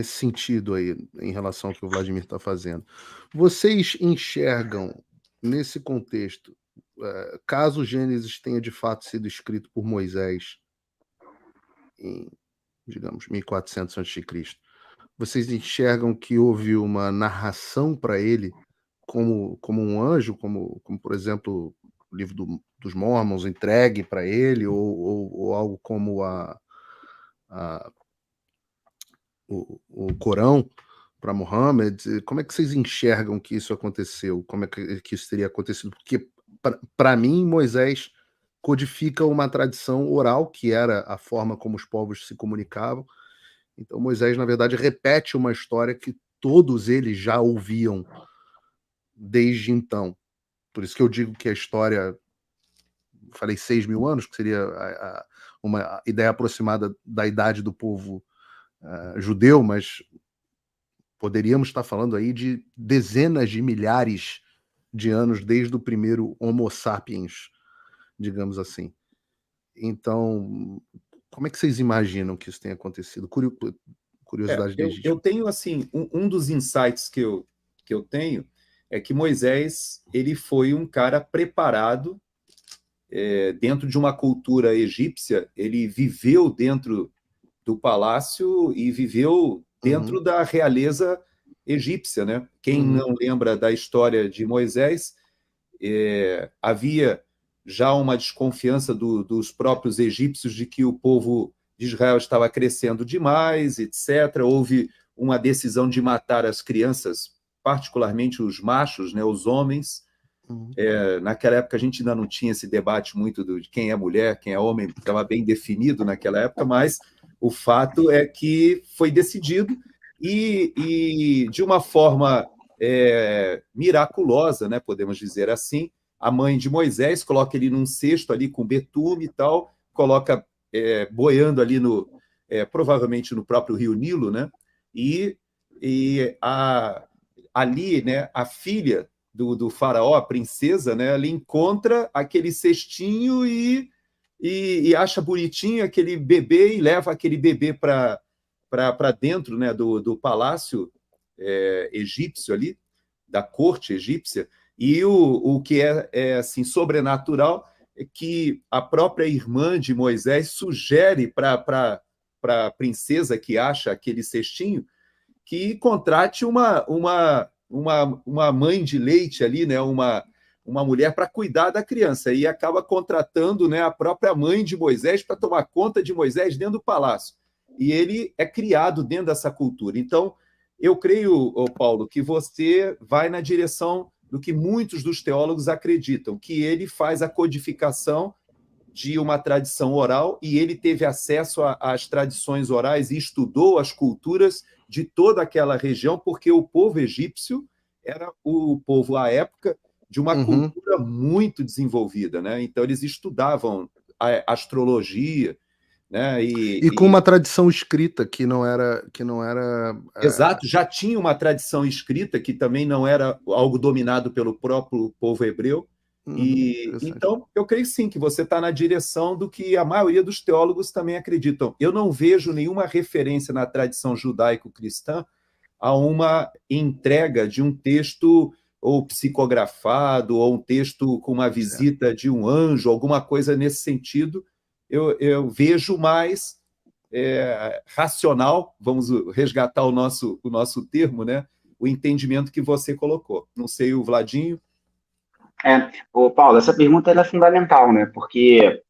sentido aí, em relação ao que o Vladimir está fazendo. Vocês enxergam, nesse contexto, caso Gênesis tenha de fato sido escrito por Moisés em, digamos, 1400 a.C., vocês enxergam que houve uma narração para ele como um anjo, como por exemplo, o livro dos Mormons entregue para ele, ou algo como o Corão para Muhammad? Como é que vocês enxergam que isso aconteceu? Como é que isso teria acontecido? Porque, para mim, Moisés codifica uma tradição oral, que era a forma como os povos se comunicavam. Então, Moisés, na verdade, repete uma história que todos eles já ouviam desde então. Por isso que eu digo que a história, falei 6.000 anos, que seria uma ideia aproximada da idade do povo judeu, mas poderíamos estar falando aí de dezenas de milhares de anos desde o primeiro Homo sapiens, digamos assim. Então, como é que vocês imaginam que isso tenha acontecido? Curiosidade legítima. Eu tenho, assim, um dos insights que eu tenho é que Moisés, ele foi um cara preparado dentro de uma cultura egípcia. Ele viveu dentro do palácio e viveu dentro da realeza egípcia, né? Quem não lembra da história de Moisés, havia já uma desconfiança dos próprios egípcios de que o povo de Israel estava crescendo demais, etc. Houve uma decisão de matar as crianças, particularmente os machos, né, os homens. Naquela época a gente ainda não tinha esse debate muito de quem é mulher, quem é homem, estava bem definido naquela época, mas o fato é que foi decidido e de uma forma miraculosa, né, podemos dizer assim, a mãe de Moisés coloca ele num cesto ali com betume e tal, coloca boiando ali provavelmente no próprio rio Nilo, né, e ali, né, a filha do faraó, a princesa, né, ela encontra aquele cestinho e acha bonitinho aquele bebê e leva aquele bebê para dentro, né, do palácio egípcio ali, da corte egípcia. E o que é assim, sobrenatural é que a própria irmã de Moisés sugere para a princesa que acha aquele cestinho que contrate uma mãe de leite ali, né, uma mulher para cuidar da criança, e acaba contratando, né, a própria mãe de Moisés para tomar conta de Moisés dentro do palácio. E ele é criado dentro dessa cultura. Então, eu creio, Paulo, que você vai na direção do que muitos dos teólogos acreditam, que ele faz a codificação de uma tradição oral e ele teve acesso às tradições orais e estudou as culturas de toda aquela região, porque o povo egípcio era o povo, à época, de uma cultura muito desenvolvida, né? Então, eles estudavam a astrologia, né? E com uma tradição escrita que não era Exato, já tinha uma tradição escrita que também não era algo dominado pelo próprio povo hebreu. Então, eu creio sim que você está na direção do que a maioria dos teólogos também acreditam. Eu não vejo nenhuma referência na tradição judaico-cristã a uma entrega de um texto ou psicografado, ou um texto com uma visita de um anjo, alguma coisa nesse sentido. Eu vejo mais racional, vamos resgatar o nosso termo, né? O entendimento que você colocou. Não sei, o Vladinho? Paulo, essa pergunta é fundamental, né? Porque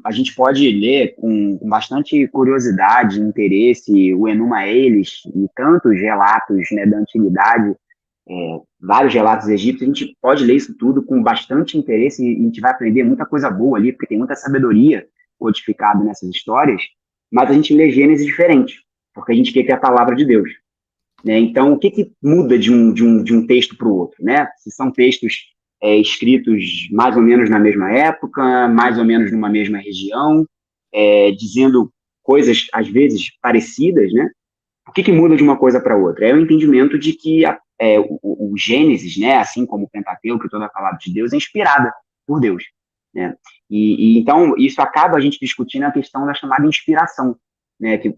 a gente pode ler com bastante curiosidade e interesse o Enuma Elish e tantos relatos, né, da antiguidade, vários relatos egípcios. A gente pode ler isso tudo com bastante interesse e a gente vai aprender muita coisa boa ali, porque tem muita sabedoria codificada nessas histórias, mas a gente lê Gênesis diferente, porque a gente quer que é a palavra de Deus. Né? Então, o que muda de um texto para o outro? Né? Se são textos escritos mais ou menos na mesma época, mais ou menos numa mesma região, dizendo coisas, às vezes, parecidas, né? O que muda de uma coisa para outra? É o entendimento de que o Gênesis, né, assim como o Pentateuco e toda a palavra de Deus, é inspirada por Deus. Né? Então, isso acaba a gente discutindo a questão da chamada inspiração. Né, que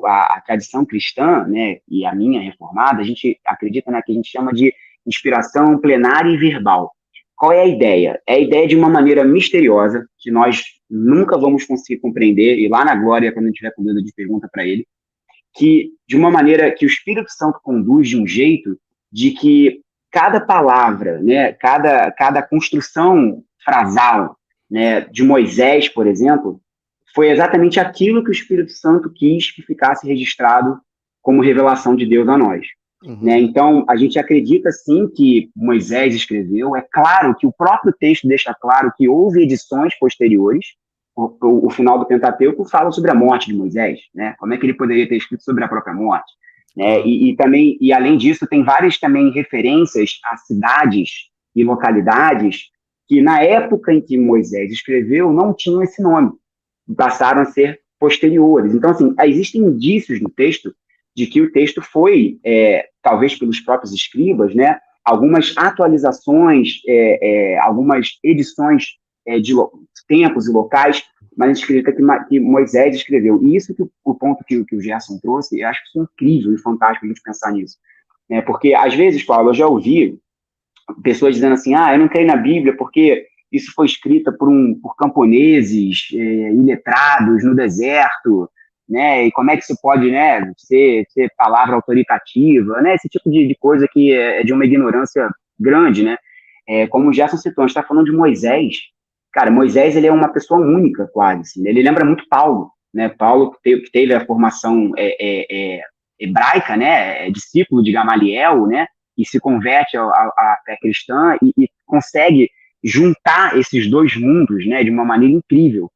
a tradição cristã, né, e a minha reformada, a gente acredita na que a gente chama de inspiração plenária e verbal. qual é a ideia? É a ideia de uma maneira misteriosa, que nós nunca vamos conseguir compreender, e lá na glória, quando a gente tiver com dúvida, de pergunta para ele, que de uma maneira que o Espírito Santo conduz de um jeito de que cada palavra, né, cada construção frasal, né, de Moisés, por exemplo, foi exatamente aquilo que o Espírito Santo quis que ficasse registrado como revelação de Deus a nós. Né? Então, a gente acredita, sim, que Moisés escreveu. É claro que o próprio texto deixa claro que houve edições posteriores. O final do Pentateuco fala sobre a morte de Moisés, né? Como é que ele poderia ter escrito sobre a própria morte? Né? E além disso, tem várias também referências a cidades e localidades que, na época em que Moisés escreveu, não tinham esse nome. Passaram a ser posteriores. Então, assim, existem indícios no texto de que o texto foi, talvez pelos próprios escribas, né, algumas atualizações, algumas edições de tempos e locais, mas a gente acredita que Moisés escreveu. E isso que o ponto que o Gerson trouxe, eu acho que isso é incrível e fantástico a gente pensar nisso. Né, porque, às vezes, Paulo, eu já ouvi pessoas dizendo assim, eu não creio na Bíblia porque isso foi escrito por camponeses iletrados no deserto, né? E como é que isso pode, né, ser palavra autoritativa, né? Esse tipo de coisa que é de uma ignorância grande, né? Como o Gerson citou, a gente está falando de Moisés. Cara, Moisés, ele é uma pessoa única, quase. Assim. Ele lembra muito Paulo, né? Paulo, que teve a formação hebraica, né? Discípulo de Gamaliel, né? E se converte à fé cristã e consegue juntar esses dois mundos, né? De uma maneira incrível.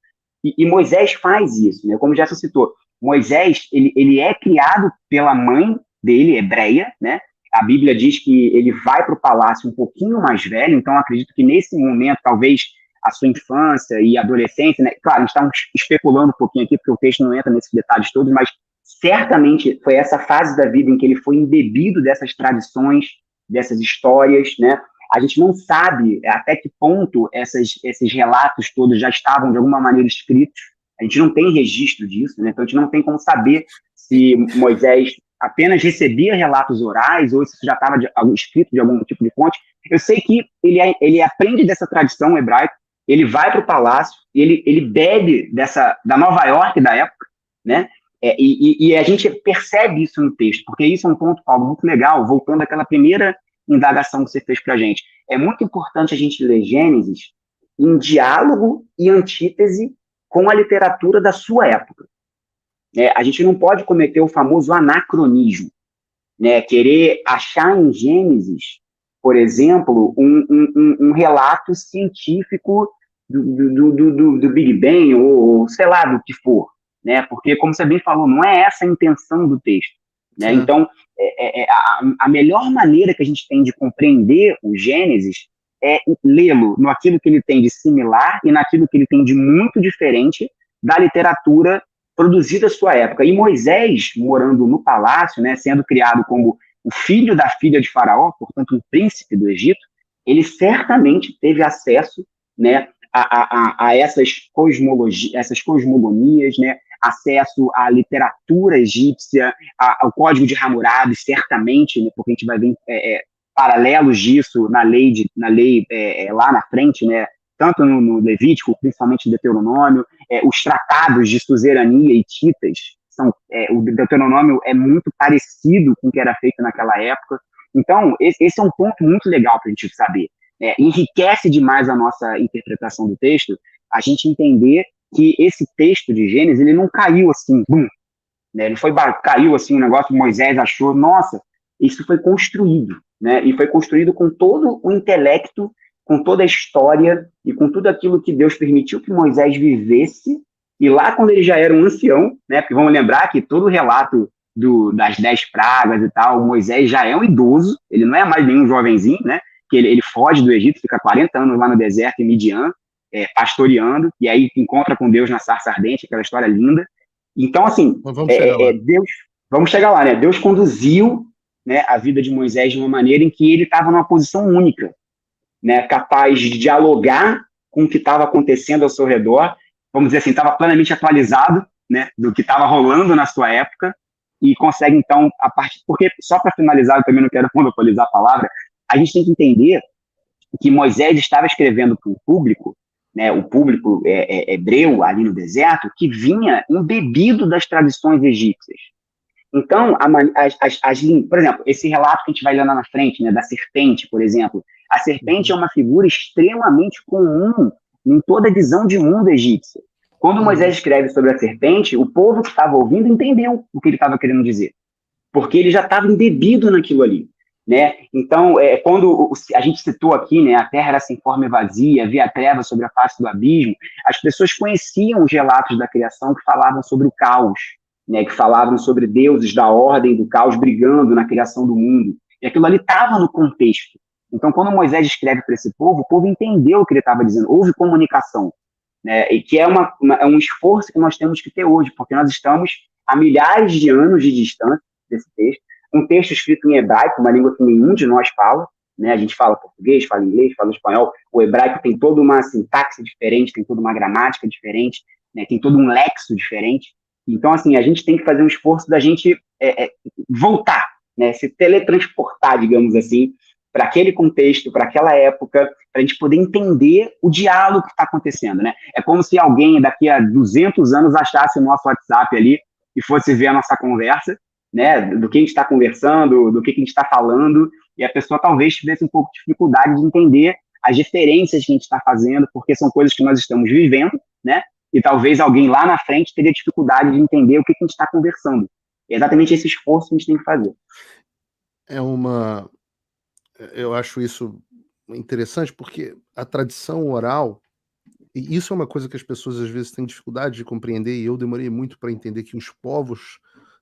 E Moisés faz isso, né? Como o Gerson citou, Moisés, ele é criado pela mãe dele, hebreia, né? A Bíblia diz que ele vai para o palácio um pouquinho mais velho, então acredito que nesse momento, talvez a sua infância e adolescência, né? Claro, a gente está especulando um pouquinho aqui, porque o texto não entra nesses detalhes todos, mas certamente foi essa fase da vida em que ele foi embebido dessas tradições, dessas histórias, né? A gente não sabe até que ponto esses relatos todos já estavam, de alguma maneira, escritos. A gente não tem registro disso, né? Então a gente não tem como saber se Moisés apenas recebia relatos orais ou se isso já estava escrito de algum tipo de fonte. Eu sei que ele aprende dessa tradição hebraica, ele vai para o palácio, ele bebe da Nova York da época, né? E a gente percebe isso no texto, porque isso é um ponto, Paulo, muito legal, voltando àquela primeira indagação que você fez para a gente. É muito importante a gente ler Gênesis em diálogo e antítese com a literatura da sua época. A gente não pode cometer o famoso anacronismo, né? Querer achar em Gênesis, por exemplo, um relato científico do Big Bang, ou sei lá, do que for, né? Porque, como você bem falou, não é essa a intenção do texto. Né? Então, a melhor maneira que a gente tem de compreender o Gênesis é lê-lo naquilo que ele tem de similar e naquilo que ele tem de muito diferente da literatura produzida à sua época. E Moisés, morando no palácio, né, sendo criado como o filho da filha de Faraó, portanto, um príncipe do Egito, ele certamente teve acesso, né, a essas cosmogonias, né, acesso à literatura egípcia, ao Código de Hammurabi, certamente, né, porque a gente vai ver paralelos disso na lei lá na frente, né, tanto no Levítico, principalmente no Deuteronômio, os tratados de suzerania e titas, o Deuteronômio é muito parecido com o que era feito naquela época. Então, esse é um ponto muito legal para a gente saber. Enriquece demais a nossa interpretação do texto, a gente entender que esse texto de Gênesis, ele não caiu assim, bum, né? Ele caiu assim, um negócio que Moisés achou, nossa, isso foi construído, né? E foi construído com todo o intelecto, com toda a história e com tudo aquilo que Deus permitiu que Moisés vivesse, e lá quando ele já era um ancião, né? Porque vamos lembrar que todo o relato das 10 pragas e tal, Moisés já é um idoso, ele não é mais nenhum jovenzinho, né? Que ele foge do Egito, fica 40 anos lá no deserto, em Midian, pastoreando, e aí encontra com Deus na sarça ardente, aquela história linda. Então, assim, vamos chegar lá, né? Deus conduziu, né, a vida de Moisés de uma maneira em que ele estava numa posição única, né, capaz de dialogar com o que estava acontecendo ao seu redor, vamos dizer assim, estava plenamente atualizado, né, do que estava rolando na sua época, e consegue, então, porque, só para finalizar, eu também não quero monopolizar a palavra, a gente tem que entender que Moisés estava escrevendo para um público, né, o público hebreu ali no deserto, que vinha embebido das tradições egípcias. Então, por exemplo, esse relato que a gente vai lendo na frente, né, da serpente, por exemplo, a serpente é uma figura extremamente comum em toda a visão de mundo egípcia. Quando Moisés escreve sobre a serpente, o povo que estava ouvindo entendeu o que ele estava querendo dizer, porque ele já estava embebido naquilo ali. Né? Então, quando a gente citou aqui, né, a terra era sem forma e vazia, havia trevas sobre a face do abismo, as pessoas conheciam os relatos da criação que falavam sobre o caos, né, que falavam sobre deuses da ordem do caos brigando na criação do mundo. E aquilo ali estava no contexto. Então, quando Moisés escreve para esse povo, o povo entendeu o que ele estava dizendo, houve comunicação, né, e que é um esforço que nós temos que ter hoje, porque nós estamos a milhares de anos de distância desse texto, um texto escrito em hebraico, uma língua que nenhum de nós fala, né? A gente fala português, fala inglês, fala espanhol, o hebraico tem toda uma sintaxe diferente, tem toda uma gramática diferente, né? Tem todo um lexo diferente. Então, assim, a gente tem que fazer um esforço da gente voltar, né? Se teletransportar, digamos assim, para aquele contexto, para aquela época, para a gente poder entender o diálogo que está acontecendo, né? É como se alguém daqui a 200 anos achasse o nosso WhatsApp ali e fosse ver a nossa conversa, né, do que a gente está conversando, do que a gente está falando, e a pessoa talvez tivesse um pouco de dificuldade de entender as diferenças que a gente está fazendo, porque são coisas que nós estamos vivendo, né, e talvez alguém lá na frente teria dificuldade de entender o que a gente está conversando. É exatamente esse esforço que a gente tem que fazer. Eu acho isso interessante, porque a tradição oral, e isso é uma coisa que as pessoas às vezes têm dificuldade de compreender, e eu demorei muito para entender que os povos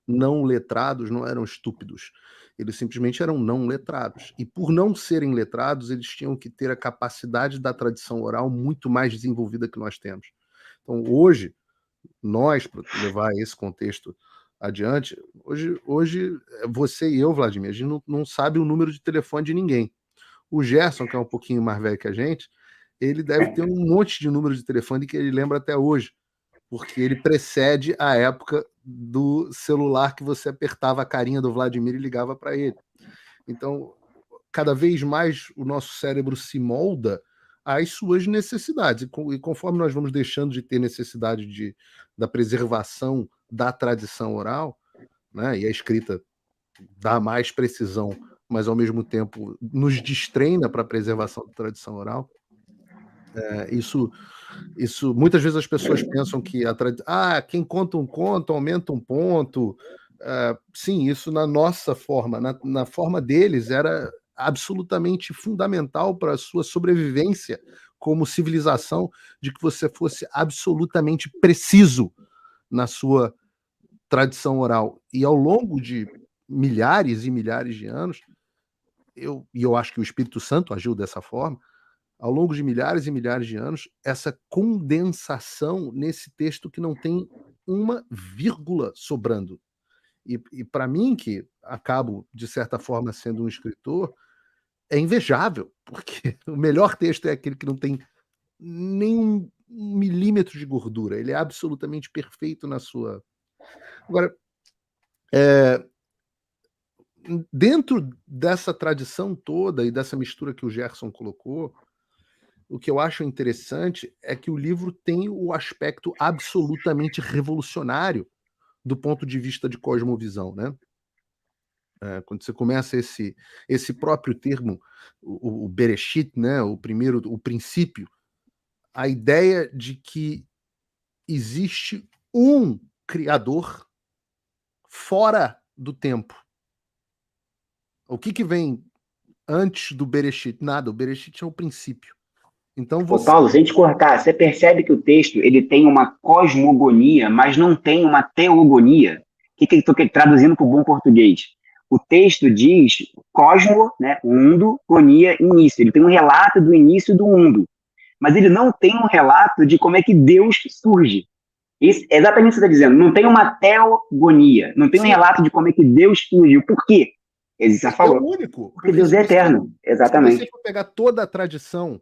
não letrados não eram estúpidos, eles simplesmente eram não letrados, e por não serem letrados, eles tinham que ter a capacidade da tradição oral muito mais desenvolvida que nós temos. Então, hoje, nós, para levar esse contexto adiante, hoje você e eu, Vladimir, a gente não sabe o número de telefone de ninguém. O Gerson, que é um pouquinho mais velho que a gente, ele deve ter um monte de número de telefone que ele lembra até hoje, porque ele precede a época do celular que você apertava a carinha do Vladimir e ligava para ele. Então, cada vez mais o nosso cérebro se molda às suas necessidades. E conforme nós vamos deixando de ter necessidade da preservação da tradição oral, né, e a escrita dá mais precisão, mas ao mesmo tempo nos destreina para a preservação da tradição oral, isso muitas vezes as pessoas pensam que quem conta um conto aumenta um ponto. Sim, isso na nossa forma, na forma deles, era absolutamente fundamental para a sua sobrevivência como civilização, de que você fosse absolutamente preciso na sua tradição oral. E ao longo de milhares e milhares de anos, eu acho que o Espírito Santo agiu dessa forma, ao longo de milhares e milhares de anos, essa condensação nesse texto que não tem uma vírgula sobrando. E para mim, que acabo, de certa forma, sendo um escritor, é invejável, porque o melhor texto é aquele que não tem nem um milímetro de gordura. Ele é absolutamente perfeito na sua... Agora, dentro dessa tradição toda e dessa mistura que o Gerson colocou, o que eu acho interessante é que o livro tem o aspecto absolutamente revolucionário do ponto de vista de cosmovisão, né? Quando você começa esse próprio termo, o Bereshit, né? O princípio, a ideia de que existe um criador fora do tempo. O que vem antes do Bereshit? Nada, o Bereshit é o princípio. Então Ô, Paulo, se a gente cortar, você percebe que o texto ele tem uma cosmogonia, mas não tem uma teogonia. O que eu estou traduzindo para o bom português? O texto diz cosmo, né, mundo, gonia, início. Ele tem um relato do início do mundo, mas ele não tem um relato de como é que Deus surge. Isso, é exatamente o que você está dizendo. Não tem uma teogonia, não tem um relato de como é que Deus surgiu. Por quê? Ele já falou. É o único. Porque Deus é eterno. Exatamente. Se você for pegar toda a tradição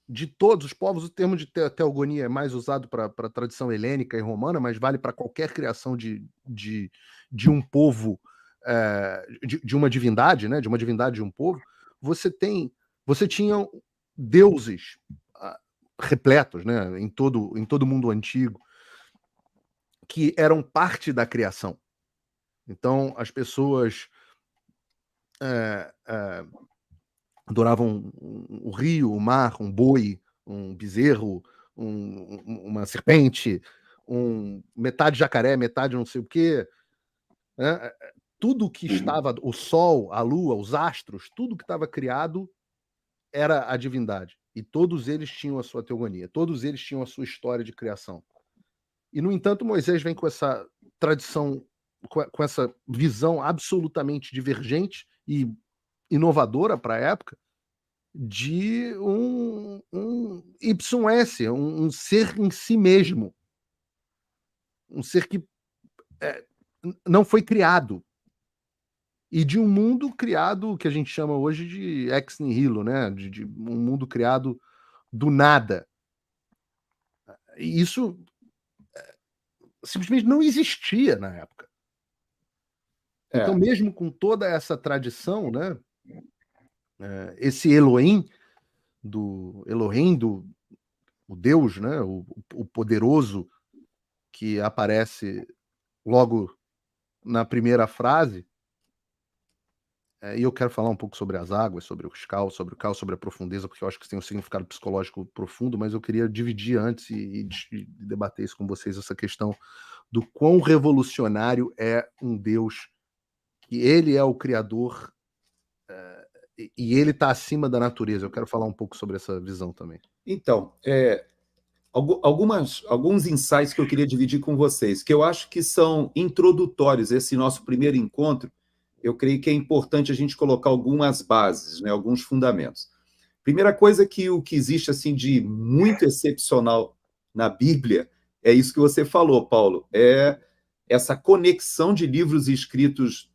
de todos os povos, o termo de teogonia é mais usado para a tradição helênica e romana, mas vale para qualquer criação de um povo, de uma divindade, né? De uma divindade de um povo. Você tinha deuses repletos, né, em todo o mundo antigo, que eram parte da criação. Então, as pessoas adoravam o rio, o mar, um boi, um bezerro, uma serpente, metade jacaré, metade não sei o quê, né? Tudo que estava, o sol, a lua, os astros, tudo que estava criado era a divindade. E todos eles tinham a sua teogonia, todos eles tinham a sua história de criação. E, no entanto, Moisés vem com essa tradição, com essa visão absolutamente divergente e inovadora para a época, de um YS, um ser em si mesmo. Um ser que não foi criado. E de um mundo criado, que a gente chama hoje de ex nihilo, né? De um mundo criado do nada. E isso simplesmente não existia na época. Então, mesmo com toda essa tradição, né? Esse Elohim, o Deus, né? O poderoso, que aparece logo na primeira frase, e eu quero falar um pouco sobre as águas, sobre o caos, sobre a profundeza, porque eu acho que tem um significado psicológico profundo, mas eu queria dividir antes e debater isso com vocês, essa questão do quão revolucionário é um Deus, que ele é o Criador, e ele está acima da natureza. Eu quero falar um pouco sobre essa visão também. Então, alguns insights que eu queria dividir com vocês, que eu acho que são introdutórios. Esse nosso primeiro encontro, eu creio que é importante a gente colocar algumas bases, né, alguns fundamentos. Primeira coisa, que o que existe assim de muito excepcional na Bíblia é isso que você falou, Paulo, é essa conexão de livros escritos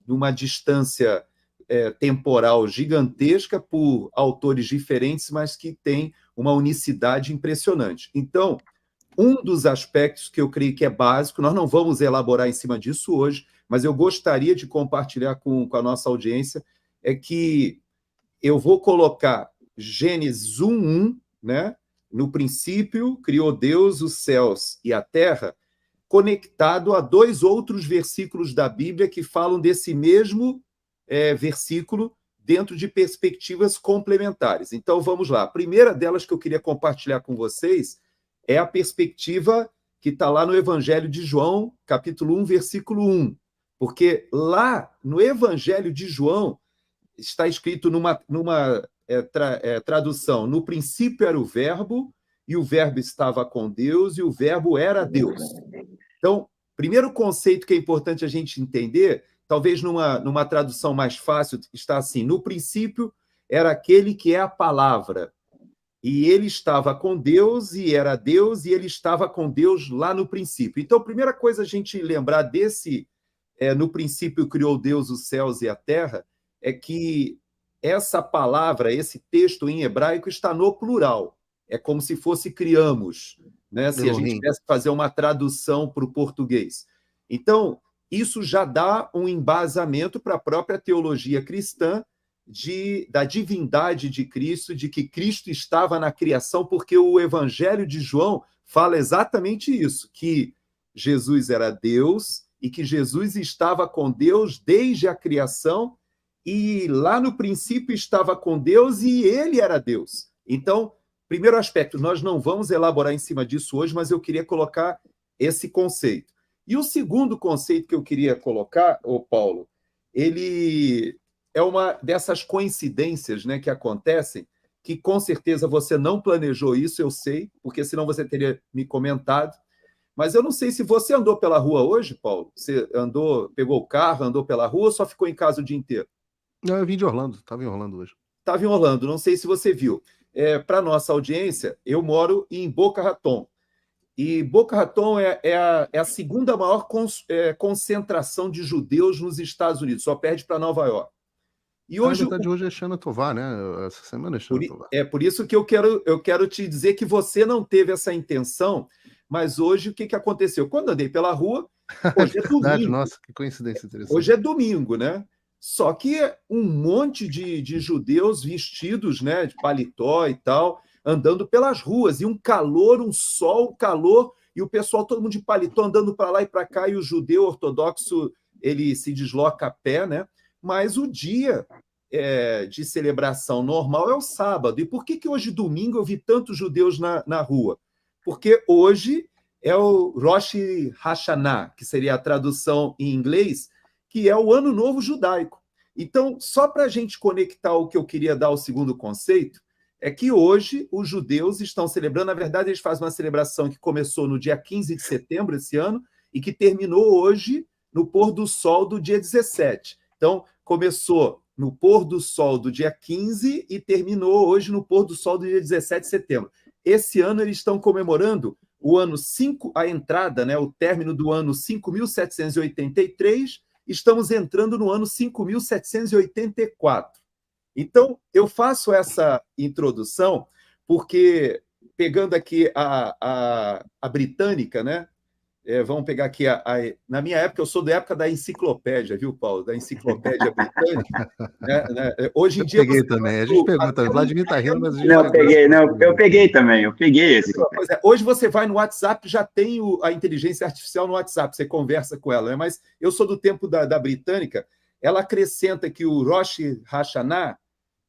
numa distância temporal gigantesca por autores diferentes, mas que tem uma unicidade impressionante. Então, um dos aspectos que eu creio que é básico, nós não vamos elaborar em cima disso hoje, mas eu gostaria de compartilhar com a nossa audiência, é que eu vou colocar Gênesis 1:1, né? No princípio, criou Deus os céus e a terra, conectado a 2 outros versículos da Bíblia que falam desse mesmo versículo dentro de perspectivas complementares. Então, vamos lá. A primeira delas que eu queria compartilhar com vocês é a perspectiva que está lá no Evangelho de João, capítulo 1, versículo 1. Porque lá no Evangelho de João está escrito numa tradução: no princípio era o verbo, e o verbo estava com Deus, e o verbo era Deus. Então, primeiro conceito que é importante a gente entender, talvez numa tradução mais fácil, está assim: no princípio era aquele que é a palavra, e ele estava com Deus, e era Deus, e ele estava com Deus lá no princípio. Então, a primeira coisa a gente lembrar desse no princípio criou Deus os céus e a terra, é que essa palavra, esse texto em hebraico está no plural. É como se fosse criamos, né? Se a gente tivesse que fazer uma tradução para o português. Então, isso já dá um embasamento para a própria teologia cristã da divindade de Cristo, de que Cristo estava na criação, porque o Evangelho de João fala exatamente isso, que Jesus era Deus e que Jesus estava com Deus desde a criação, e lá no princípio estava com Deus e ele era Deus. Então, primeiro aspecto, nós não vamos elaborar em cima disso hoje, mas eu queria colocar esse conceito. E o segundo conceito que eu queria colocar, Paulo, ele é uma dessas coincidências, né, que acontecem, que com certeza você não planejou isso, eu sei, porque senão você teria me comentado. Mas eu não sei se você andou pela rua hoje, Paulo. Você pegou o carro, andou pela rua ou só ficou em casa o dia inteiro? Não, eu vim de Orlando, estava em Orlando hoje. Estava em Orlando, não sei se você viu. Para nossa audiência, eu moro em Boca Raton. E Boca Raton é a segunda maior concentração de judeus nos Estados Unidos, só perde para Nova York. E hoje, hoje é Shana Tová, né? Essa semana é Shana Tová. É por isso que eu quero te dizer que você não teve essa intenção, mas hoje o que aconteceu? Quando andei pela rua, hoje é domingo. Nossa, que coincidência interessante. Hoje é domingo, né? Só que um monte de judeus vestidos, né, de paletó e tal, andando pelas ruas, e um calor, um sol, calor, e o pessoal, todo mundo de paletó, andando para lá e para cá, e o judeu ortodoxo, ele se desloca a pé, né? Mas o dia de celebração normal é o sábado. E por que hoje, domingo, eu vi tantos judeus na rua? Porque hoje é o Rosh Hashanah, que seria a tradução em inglês, que é o Ano Novo Judaico. Então, só para a gente conectar o que eu queria dar ao segundo conceito, é que hoje os judeus estão celebrando, na verdade, eles fazem uma celebração que começou no dia 15 de setembro esse ano e que terminou hoje no pôr do sol do dia 17. Então, começou no pôr do sol do dia 15 e terminou hoje no pôr do sol do dia 17 de setembro. Esse ano eles estão comemorando o ano 5, a entrada, né, o término do ano 5.783, estamos entrando no ano 5.784. Então, eu faço essa introdução porque, pegando aqui a britânica, né? Vamos pegar aqui na minha época, eu sou da época da enciclopédia, viu, Paulo? Da enciclopédia britânica. Hoje em dia. Eu peguei também, a gente pegou também. Vladimir está rindo, mas a gente. Não, eu peguei também, eu peguei esse. Hoje você vai no WhatsApp, já tem a inteligência artificial no WhatsApp, você conversa com ela, né? Mas eu sou do tempo da britânica. Ela acrescenta que o Rosh Hashanah,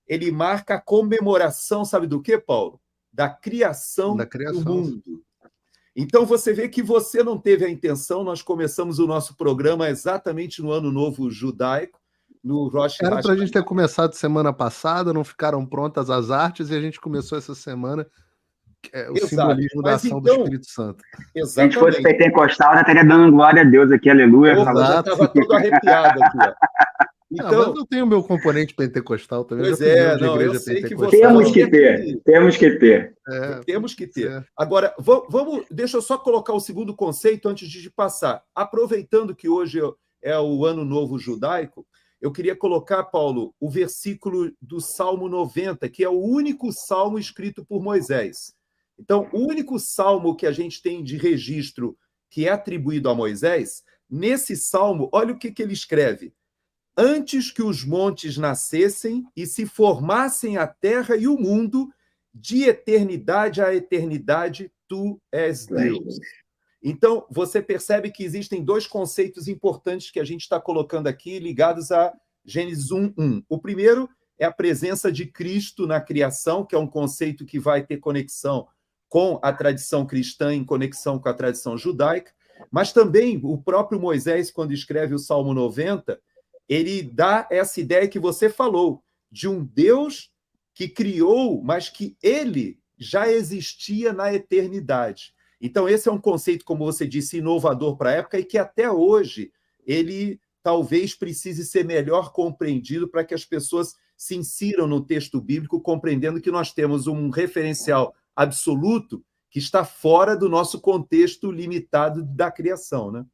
ele marca a comemoração, sabe do quê, Paulo? Da criação do mundo. Então, você vê que você não teve a intenção, nós começamos o nosso programa exatamente no Ano Novo Judaico, no Rosh Hashanah. Era para a gente ter começado semana passada, não ficaram prontas as artes, e a gente começou essa semana o simbolismo da ação do Espírito Santo. Exatamente. Se a gente fosse pentecostal, já estaria dando glória a Deus aqui, aleluia. Eu já estava todo arrepiado aqui, ó. Então, mas eu tenho o meu componente pentecostal também. Pois eu sei que você... Temos que ter. Temos que ter. Agora, deixa eu só colocar o segundo conceito antes de passar. Aproveitando que hoje é o Ano Novo Judaico, eu queria colocar, Paulo, o versículo do Salmo 90, que é o único salmo escrito por Moisés. Então, o único salmo que a gente tem de registro que é atribuído a Moisés, nesse salmo, olha o que ele escreve. Antes que os montes nascessem e se formassem a terra e o mundo, de eternidade a eternidade, tu és Deus. Então, você percebe que existem dois conceitos importantes que a gente está colocando aqui, ligados a Gênesis 1:1. O primeiro é a presença de Cristo na criação, que é um conceito que vai ter conexão com a tradição cristã, em conexão com a tradição judaica, mas também o próprio Moisés, quando escreve o Salmo 90, ele dá essa ideia que você falou, de um Deus que criou, mas que ele já existia na eternidade. Então, esse é um conceito, como você disse, inovador para a época e que até hoje ele talvez precise ser melhor compreendido para que as pessoas se insiram no texto bíblico, compreendendo que nós temos um referencial absoluto que está fora do nosso contexto limitado da criação, né?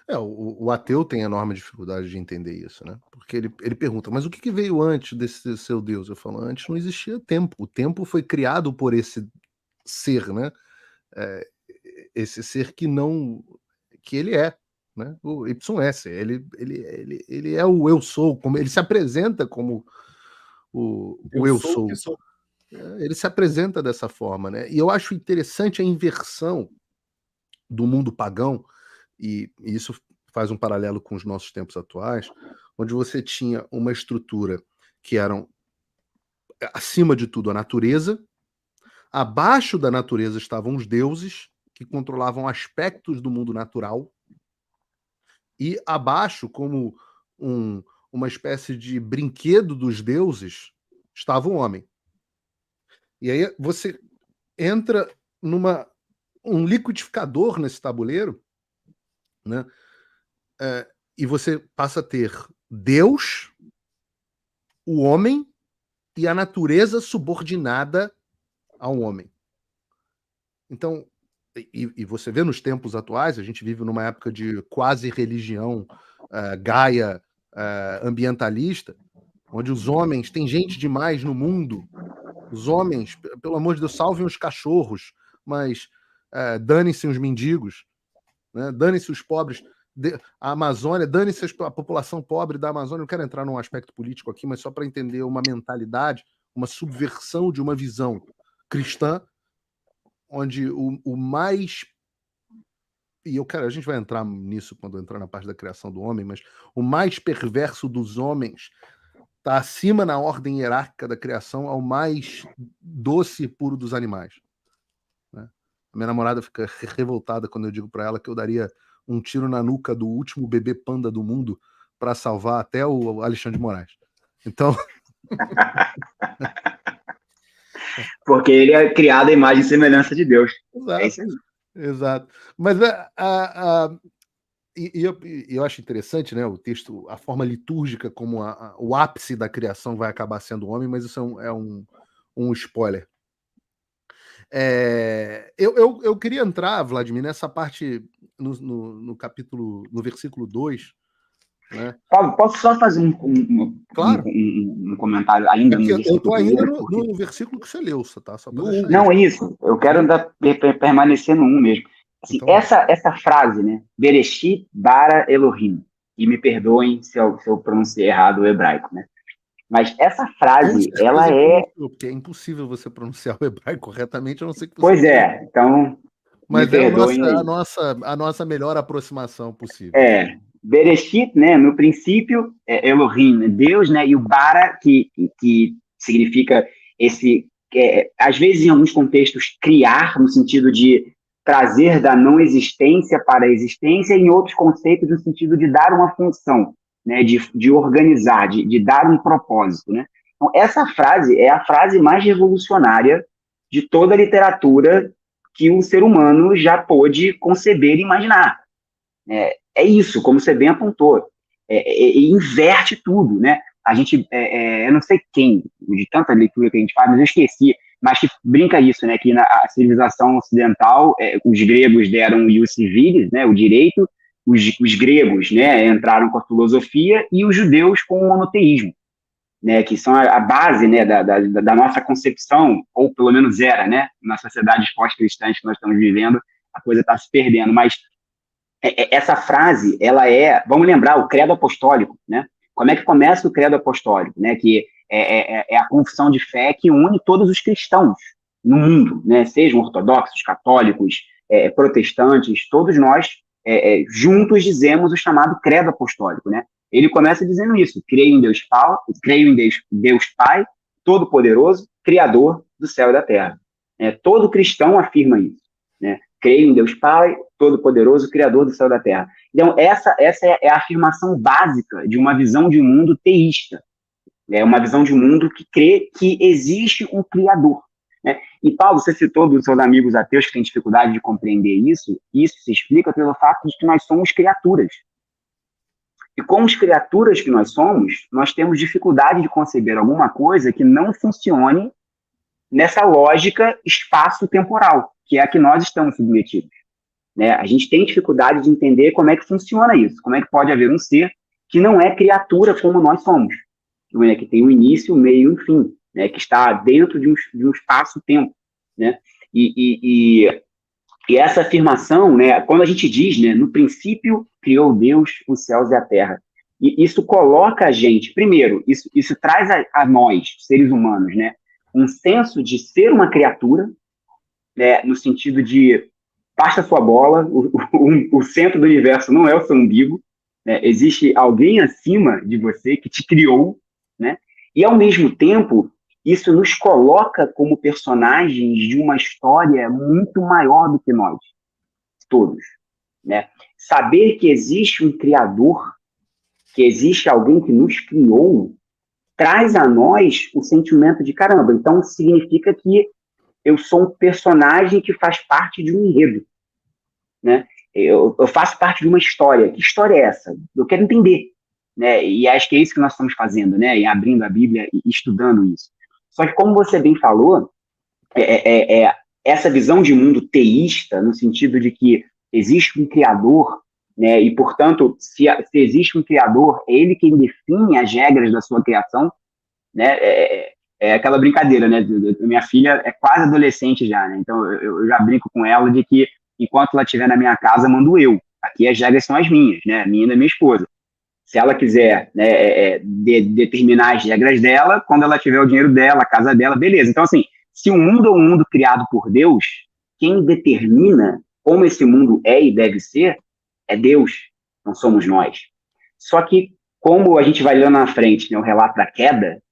O ateu tem enorme dificuldade de entender isso, né? Porque ele pergunta, mas o que veio antes desse seu Deus? Eu falo, antes não existia tempo. O tempo foi criado por esse ser, né? Esse ser que ele é, né? O YS, ele é o eu sou, como ele se apresenta como o eu sou. Ele se apresenta dessa forma, né? E eu acho interessante a inversão do mundo pagão, e isso faz um paralelo com os nossos tempos atuais, onde você tinha uma estrutura que eram, acima de tudo, a natureza, abaixo da natureza estavam os deuses, que controlavam aspectos do mundo natural, e abaixo, como uma espécie de brinquedo dos deuses, estava o homem. E aí você entra um liquidificador nesse tabuleiro, né? E você passa a ter Deus, o homem e a natureza subordinada ao homem. Então, e você vê nos tempos atuais, a gente vive numa época de quase religião gaia ambientalista, onde os homens, tem gente demais no mundo, os homens, pelo amor de Deus, salvem os cachorros, mas dane-se os mendigos, né? Dane-se os pobres. A Amazônia, dane-se a população pobre da Amazônia, não quero entrar num aspecto político aqui, mas só para entender uma mentalidade, uma subversão de uma visão cristã, onde o mais... E a gente vai entrar nisso quando entrar na parte da criação do homem, mas o mais perverso dos homens está acima na ordem hierárquica da criação ao mais doce e puro dos animais. Né? A minha namorada fica revoltada quando eu digo para ela que eu daria um tiro na nuca do último bebê panda do mundo para salvar até o Alexandre de Moraes. Então... Porque ele é criado à imagem e semelhança de Deus. Exato. É isso aí. Exato. Mas eu acho interessante, né, o texto, a forma litúrgica como o ápice da criação vai acabar sendo o homem, mas isso é um spoiler. Eu queria entrar, Vladimir, nessa parte no capítulo, no versículo 2. Né? Paulo, posso só fazer claro. um comentário ainda no versículo? Eu estou ainda no versículo que você leu, tá? Só não, é isso. Eu quero ainda permanecer no 1 mesmo. Assim, então, essa frase, né? Bereshit bara Elohim. E me perdoem se eu pronunciei errado o hebraico, né? Mas essa frase, ela porque é impossível você pronunciar o hebraico corretamente, a não ser que você... Pois é, então... Mas é a nossa melhor aproximação possível. Bereshit, né, no princípio, Elohim, Deus, né, e o bara, que significa às vezes em alguns contextos, criar, no sentido de trazer da não existência para a existência, e em outros conceitos, no sentido de dar uma função, né, de organizar, de dar um propósito. Né? Então, essa frase é a frase mais revolucionária de toda a literatura que o ser humano já pôde conceber e imaginar. É isso, como você bem apontou, inverte tudo, né? A gente, eu não sei quem, de tanta leitura que a gente faz, mas eu esqueci, mas que brinca isso, né? Que na civilização ocidental, os gregos deram o ius civilis, né? O direito, os gregos, né? Entraram com a filosofia e os judeus com o monoteísmo, né? Que são a base, né? Da nossa concepção, ou pelo menos era, né? Nas sociedades pós-cristãs que nós estamos vivendo, a coisa está se perdendo, mas essa frase, ela vamos lembrar, o credo apostólico, né? Como é que começa o credo apostólico, né? Que é a confissão de fé que une todos os cristãos no mundo, né? Sejam ortodoxos, católicos, protestantes, todos nós juntos dizemos o chamado credo apostólico, né? Ele começa dizendo isso: creio em Deus Pai, Todo-Poderoso, Criador do céu e da terra. Todo cristão afirma isso, né? Creio em Deus Pai, Todo-Poderoso, Criador do céu e da terra. Então, essa é a afirmação básica de uma visão de mundo teísta. É uma visão de mundo que crê que existe um Criador. Né? E, Paulo, você citou dos seus amigos ateus que têm dificuldade de compreender isso. Isso se explica pelo fato de que nós somos criaturas. E como as criaturas que nós somos, nós temos dificuldade de conceber alguma coisa que não funcione nessa lógica espaço-temporal, que é a que nós estamos submetidos. Né? A gente tem dificuldade de entender como é que funciona isso, como é que pode haver um ser que não é criatura como nós somos, né? Que tem um início, um meio e um fim, né? Que está dentro de um espaço-tempo. Né? E essa afirmação, né? Quando a gente diz, né, no princípio criou Deus os céus e a terra, e isso coloca a gente, primeiro, isso traz a nós, seres humanos, né, um senso de ser uma criatura, né, no sentido de basta sua bola, o centro do universo não é o seu umbigo, né, existe alguém acima de você que te criou, né, e ao mesmo tempo isso nos coloca como personagens de uma história muito maior do que nós, todos. Né? Saber que existe um Criador, que existe alguém que nos criou, traz a nós o sentimento de caramba. Então, significa que eu sou um personagem que faz parte de um enredo. Né? Eu faço parte de uma história. Que história é essa? Eu quero entender. Né? E acho que é isso que nós estamos fazendo, né? E abrindo a Bíblia e estudando isso. Só que, como você bem falou, essa visão de mundo teísta, no sentido de que existe um Criador, né, e, portanto, se existe um Criador, é ele quem define as regras da sua criação, né, é aquela brincadeira, né? Minha filha é quase adolescente já, né? Então eu já brinco com ela de que, enquanto ela estiver na minha casa, mando eu. aqui as regras são as minhas, né? A minha e da minha esposa. Se ela quiser, né, determinar as regras dela, quando ela tiver o dinheiro dela, a casa dela, beleza. Então, assim, se o mundo é um mundo criado por Deus, quem determina como esse mundo é e deve ser é Deus, não somos nós. Só que, como a gente vai lendo na frente, né, o relato da queda,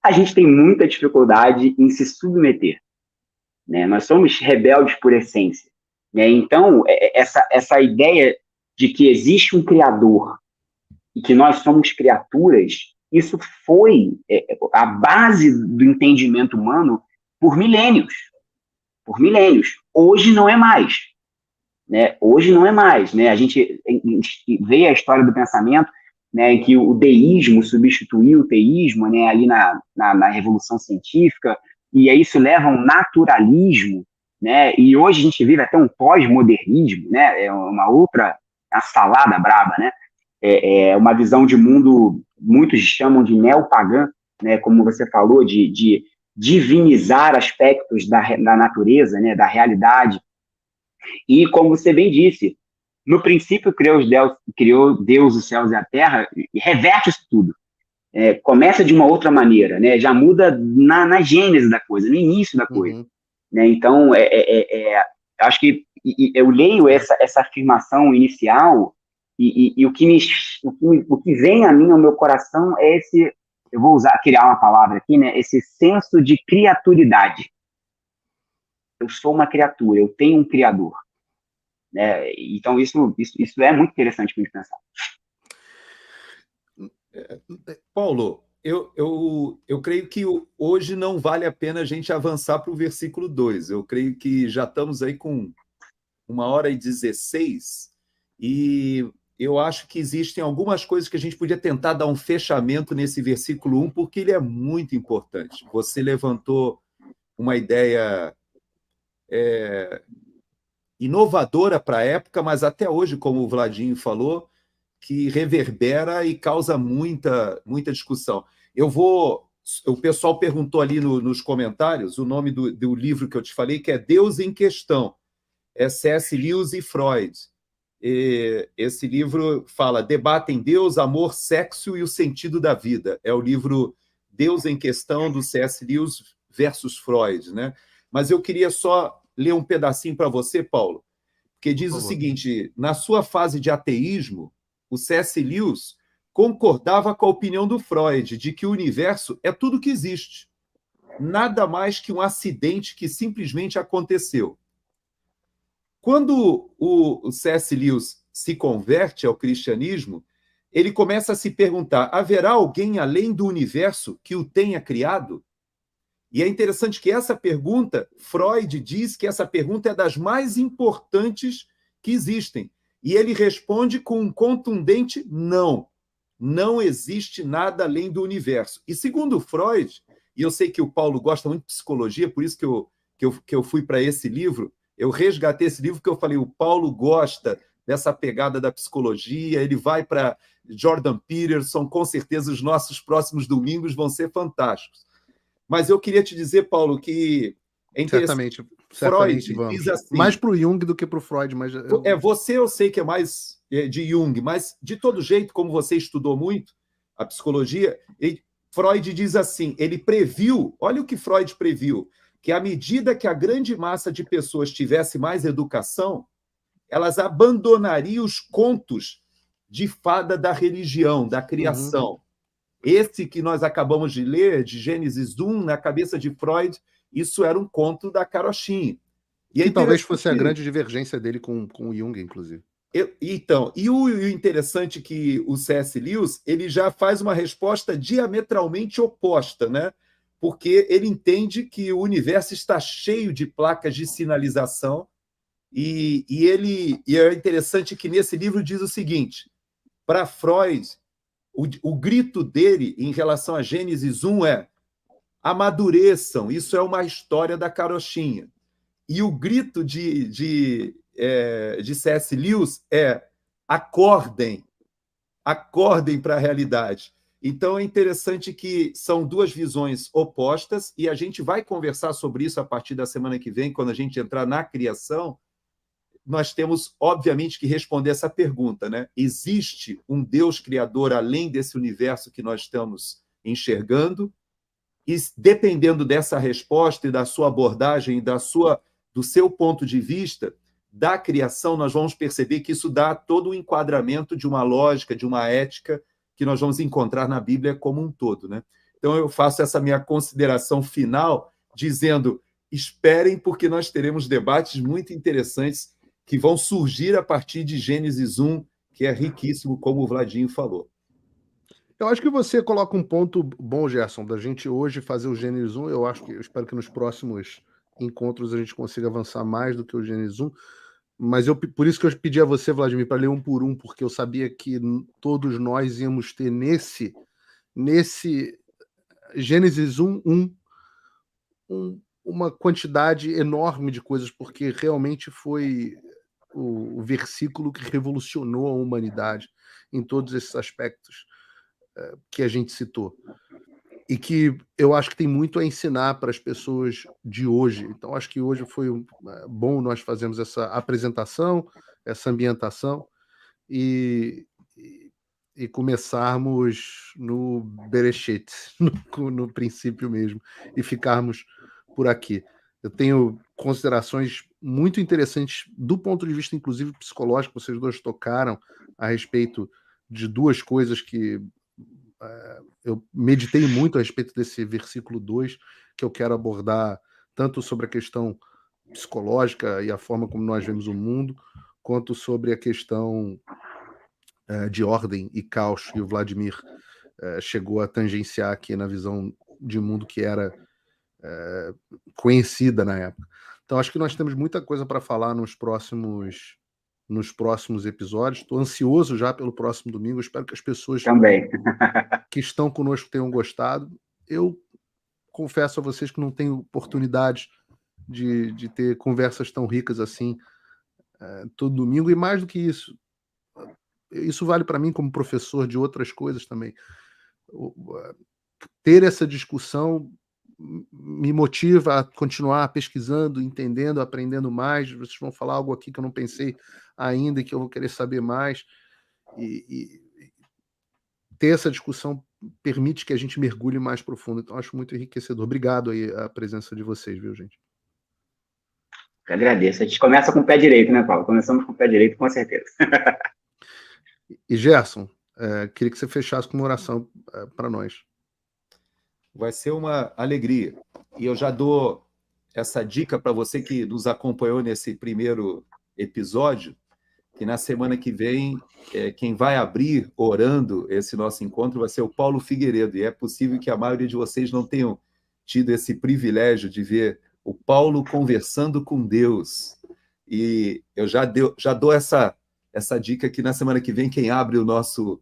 a gente tem muita dificuldade em se submeter, né? Nós somos rebeldes por essência, né? Então, essa ideia de que existe um Criador e que nós somos criaturas, isso foi a base do entendimento humano por milênios. Por milênios. Hoje não é mais. Né? Hoje não é mais. Né? A gente vê a história do pensamento, né, em que o deísmo substituiu o teísmo, né, ali na Revolução Científica, e aí isso leva a um naturalismo, né, e hoje a gente vive até um pós-modernismo, né, é uma outra a salada braba, né, uma visão de mundo, muitos chamam de neopagã, né, como você falou, de divinizar aspectos da natureza, né, da realidade, e como você bem disse, no princípio criou Deus os céus e a terra, e reverte isso tudo. Começa de uma outra maneira, né? Já muda na gênese da coisa, no início da coisa. Né? Então, acho que eu leio essa afirmação inicial e o que vem a mim ao meu coração é esse, eu vou criar uma palavra aqui, né? Esse senso de criaturidade. Eu sou uma criatura, eu tenho um criador. Né? Então, isso é muito interessante para a gente pensar. Paulo, eu creio que hoje não vale a pena a gente avançar para o versículo 2. Eu creio que já estamos aí com 1h16 e eu acho que existem algumas coisas que a gente podia tentar dar um fechamento nesse versículo 1, porque ele é muito importante. Você levantou uma ideia inovadora para a época, mas até hoje, como o Vladinho falou, que reverbera e causa muita discussão. O pessoal perguntou ali nos comentários o nome do livro que eu te falei, que é Deus em Questão. É C.S. Lewis e Freud. Esse livro fala Debatem Deus, Amor, Sexo e o Sentido da Vida. É o livro Deus em Questão, do C.S. Lewis versus Freud, né? Mas eu queria só ler um pedacinho para você, Paulo, que diz o seguinte: na sua fase de ateísmo, o C.S. Lewis concordava com a opinião do Freud de que o universo é tudo que existe, nada mais que um acidente que simplesmente aconteceu. Quando o C.S. Lewis se converte ao cristianismo, ele começa a se perguntar: haverá alguém além do universo que o tenha criado? E é interessante que essa pergunta, Freud diz que essa pergunta é das mais importantes que existem. E ele responde com um contundente não. Não existe nada além do universo. E segundo Freud, e eu sei que o Paulo gosta muito de psicologia, por isso que eu fui para esse livro, eu resgatei esse livro porque eu falei, o Paulo gosta dessa pegada da psicologia, ele vai para Jordan Peterson, com certeza os nossos próximos domingos vão ser fantásticos. Mas eu queria te dizer, Paulo, que é interessante. Certamente Freud diz assim, mais para o Jung do que para o Freud. Mas você eu sei que é mais de Jung, mas de todo jeito, como você estudou muito a psicologia, Freud diz assim, ele previu, olha o que Freud previu, que à medida que a grande massa de pessoas tivesse mais educação, elas abandonariam os contos de fada da religião, da criação. Esse que nós acabamos de ler, de Gênesis 1, na cabeça de Freud, isso era um conto da carochinha. E talvez fosse a grande divergência dele com o Jung, inclusive. Então, e o interessante é que o C.S. Lewis ele já faz uma resposta diametralmente oposta, né? Porque ele entende que o universo está cheio de placas de sinalização e é interessante que nesse livro diz o seguinte, para Freud, o grito dele em relação a Gênesis 1 é amadureçam, isso é uma história da carochinha. E o grito de C.S. Lewis é acordem para a realidade. Então é interessante que são duas visões opostas e a gente vai conversar sobre isso a partir da semana que vem, quando a gente entrar na criação, nós temos, obviamente, que responder essa pergunta, né? Existe um Deus criador além desse universo que nós estamos enxergando? E, dependendo dessa resposta e da sua abordagem, do seu ponto de vista da criação, nós vamos perceber que isso dá todo o enquadramento de uma lógica, de uma ética que nós vamos encontrar na Bíblia como um todo, né? Então, eu faço essa minha consideração final, dizendo, esperem, porque nós teremos debates muito interessantes que vão surgir a partir de Gênesis 1, que é riquíssimo, como o Vladinho falou. Eu acho que você coloca um ponto bom, Gerson, da gente hoje fazer o Gênesis 1. Eu espero que nos próximos encontros a gente consiga avançar mais do que o Gênesis 1. Mas por isso que eu pedi a você, Vladimir, para ler um por um, porque eu sabia que todos nós íamos ter nesse Gênesis 1, uma quantidade enorme de coisas, porque realmente foi o versículo que revolucionou a humanidade em todos esses aspectos que a gente citou. E que eu acho que tem muito a ensinar para as pessoas de hoje. Então, acho que hoje foi bom nós fazermos essa apresentação, essa ambientação, e começarmos no Bereshit, no princípio mesmo, e ficarmos por aqui. Eu tenho considerações muito interessantes do ponto de vista, inclusive, psicológico. Vocês dois tocaram a respeito de duas coisas que eu meditei muito a respeito desse versículo 2, que eu quero abordar tanto sobre a questão psicológica e a forma como nós vemos o mundo, quanto sobre a questão de ordem e caos, e o Vladimir chegou a tangenciar aqui na visão de mundo que era conhecida na época. Então, acho que nós temos muita coisa para falar nos próximos episódios. Estou ansioso já pelo próximo domingo. Espero que as pessoas também que estão conosco tenham gostado. Eu confesso a vocês que não tenho oportunidade de ter conversas tão ricas assim todo domingo, e mais do que isso vale para mim como professor de outras coisas também. Ter essa discussão me motiva a continuar pesquisando, entendendo, aprendendo mais. Vocês vão falar algo aqui que eu não pensei ainda e que eu vou querer saber mais. E ter essa discussão permite que a gente mergulhe mais profundo. Então, acho muito enriquecedor. Obrigado aí a presença de vocês, viu, gente? Eu agradeço. A gente começa com o pé direito, né, Paulo? Começamos com o pé direito, com certeza. E Gerson, queria que você fechasse com uma oração para nós. Vai ser uma alegria. E eu já dou essa dica para você que nos acompanhou nesse primeiro episódio, que na semana que vem, quem vai abrir orando esse nosso encontro vai ser o Paulo Figueiredo. E é possível que a maioria de vocês não tenham tido esse privilégio de ver o Paulo conversando com Deus. E eu já dou essa dica que na semana que vem, quem abre o nosso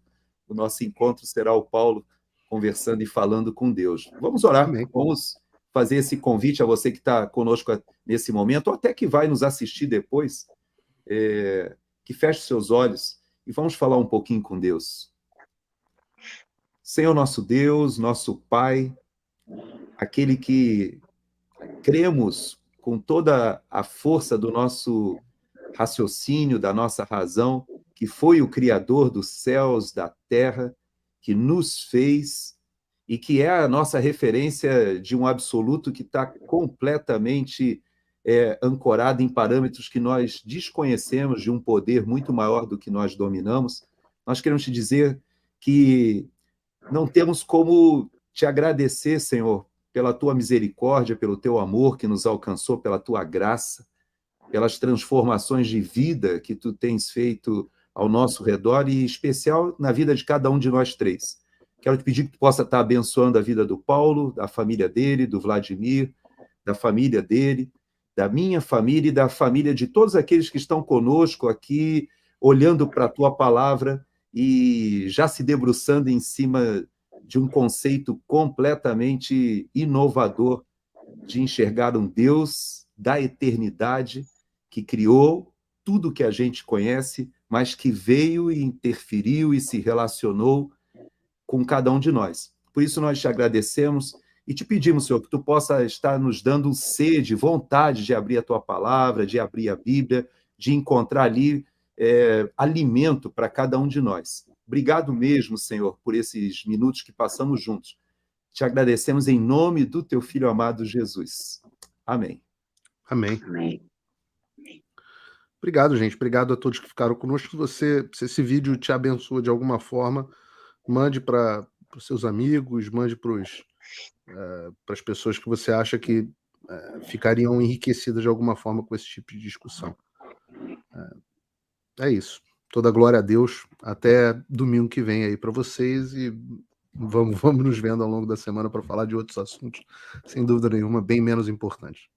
encontro será o Paulo conversando e falando com Deus. Vamos orar. Amém. Vamos fazer esse convite a você que está conosco nesse momento, ou até que vai nos assistir depois, que feche seus olhos e vamos falar um pouquinho com Deus. Senhor nosso Deus, nosso Pai, aquele que cremos com toda a força do nosso raciocínio, da nossa razão, que foi o Criador dos céus, da terra, que nos fez e que é a nossa referência de um absoluto que está completamente ancorado em parâmetros que nós desconhecemos, de um poder muito maior do que nós dominamos. Nós queremos te dizer que não temos como te agradecer, Senhor, pela tua misericórdia, pelo teu amor que nos alcançou, pela tua graça, pelas transformações de vida que tu tens feito ao nosso redor, e em especial na vida de cada um de nós três. Quero te pedir que tu possa estar abençoando a vida do Paulo, da família dele, do Vladimir, da família dele, da minha família e da família de todos aqueles que estão conosco aqui, olhando para a tua palavra e já se debruçando em cima de um conceito completamente inovador de enxergar um Deus da eternidade que criou tudo que a gente conhece, mas que veio e interferiu e se relacionou com cada um de nós. Por isso nós te agradecemos e te pedimos, Senhor, que tu possa estar nos dando sede, vontade de abrir a tua palavra, de abrir a Bíblia, de encontrar ali alimento para cada um de nós. Obrigado mesmo, Senhor, por esses minutos que passamos juntos. Te agradecemos em nome do teu Filho amado Jesus. Amém. Amém. Amém. Obrigado, gente. Obrigado a todos que ficaram conosco. Se esse vídeo te abençoa de alguma forma, mande para os seus amigos, mande para as pessoas que você acha que ficariam enriquecidas de alguma forma com esse tipo de discussão. É isso. Toda glória a Deus. Até domingo que vem aí para vocês e vamos nos vendo ao longo da semana para falar de outros assuntos, sem dúvida nenhuma, bem menos importantes.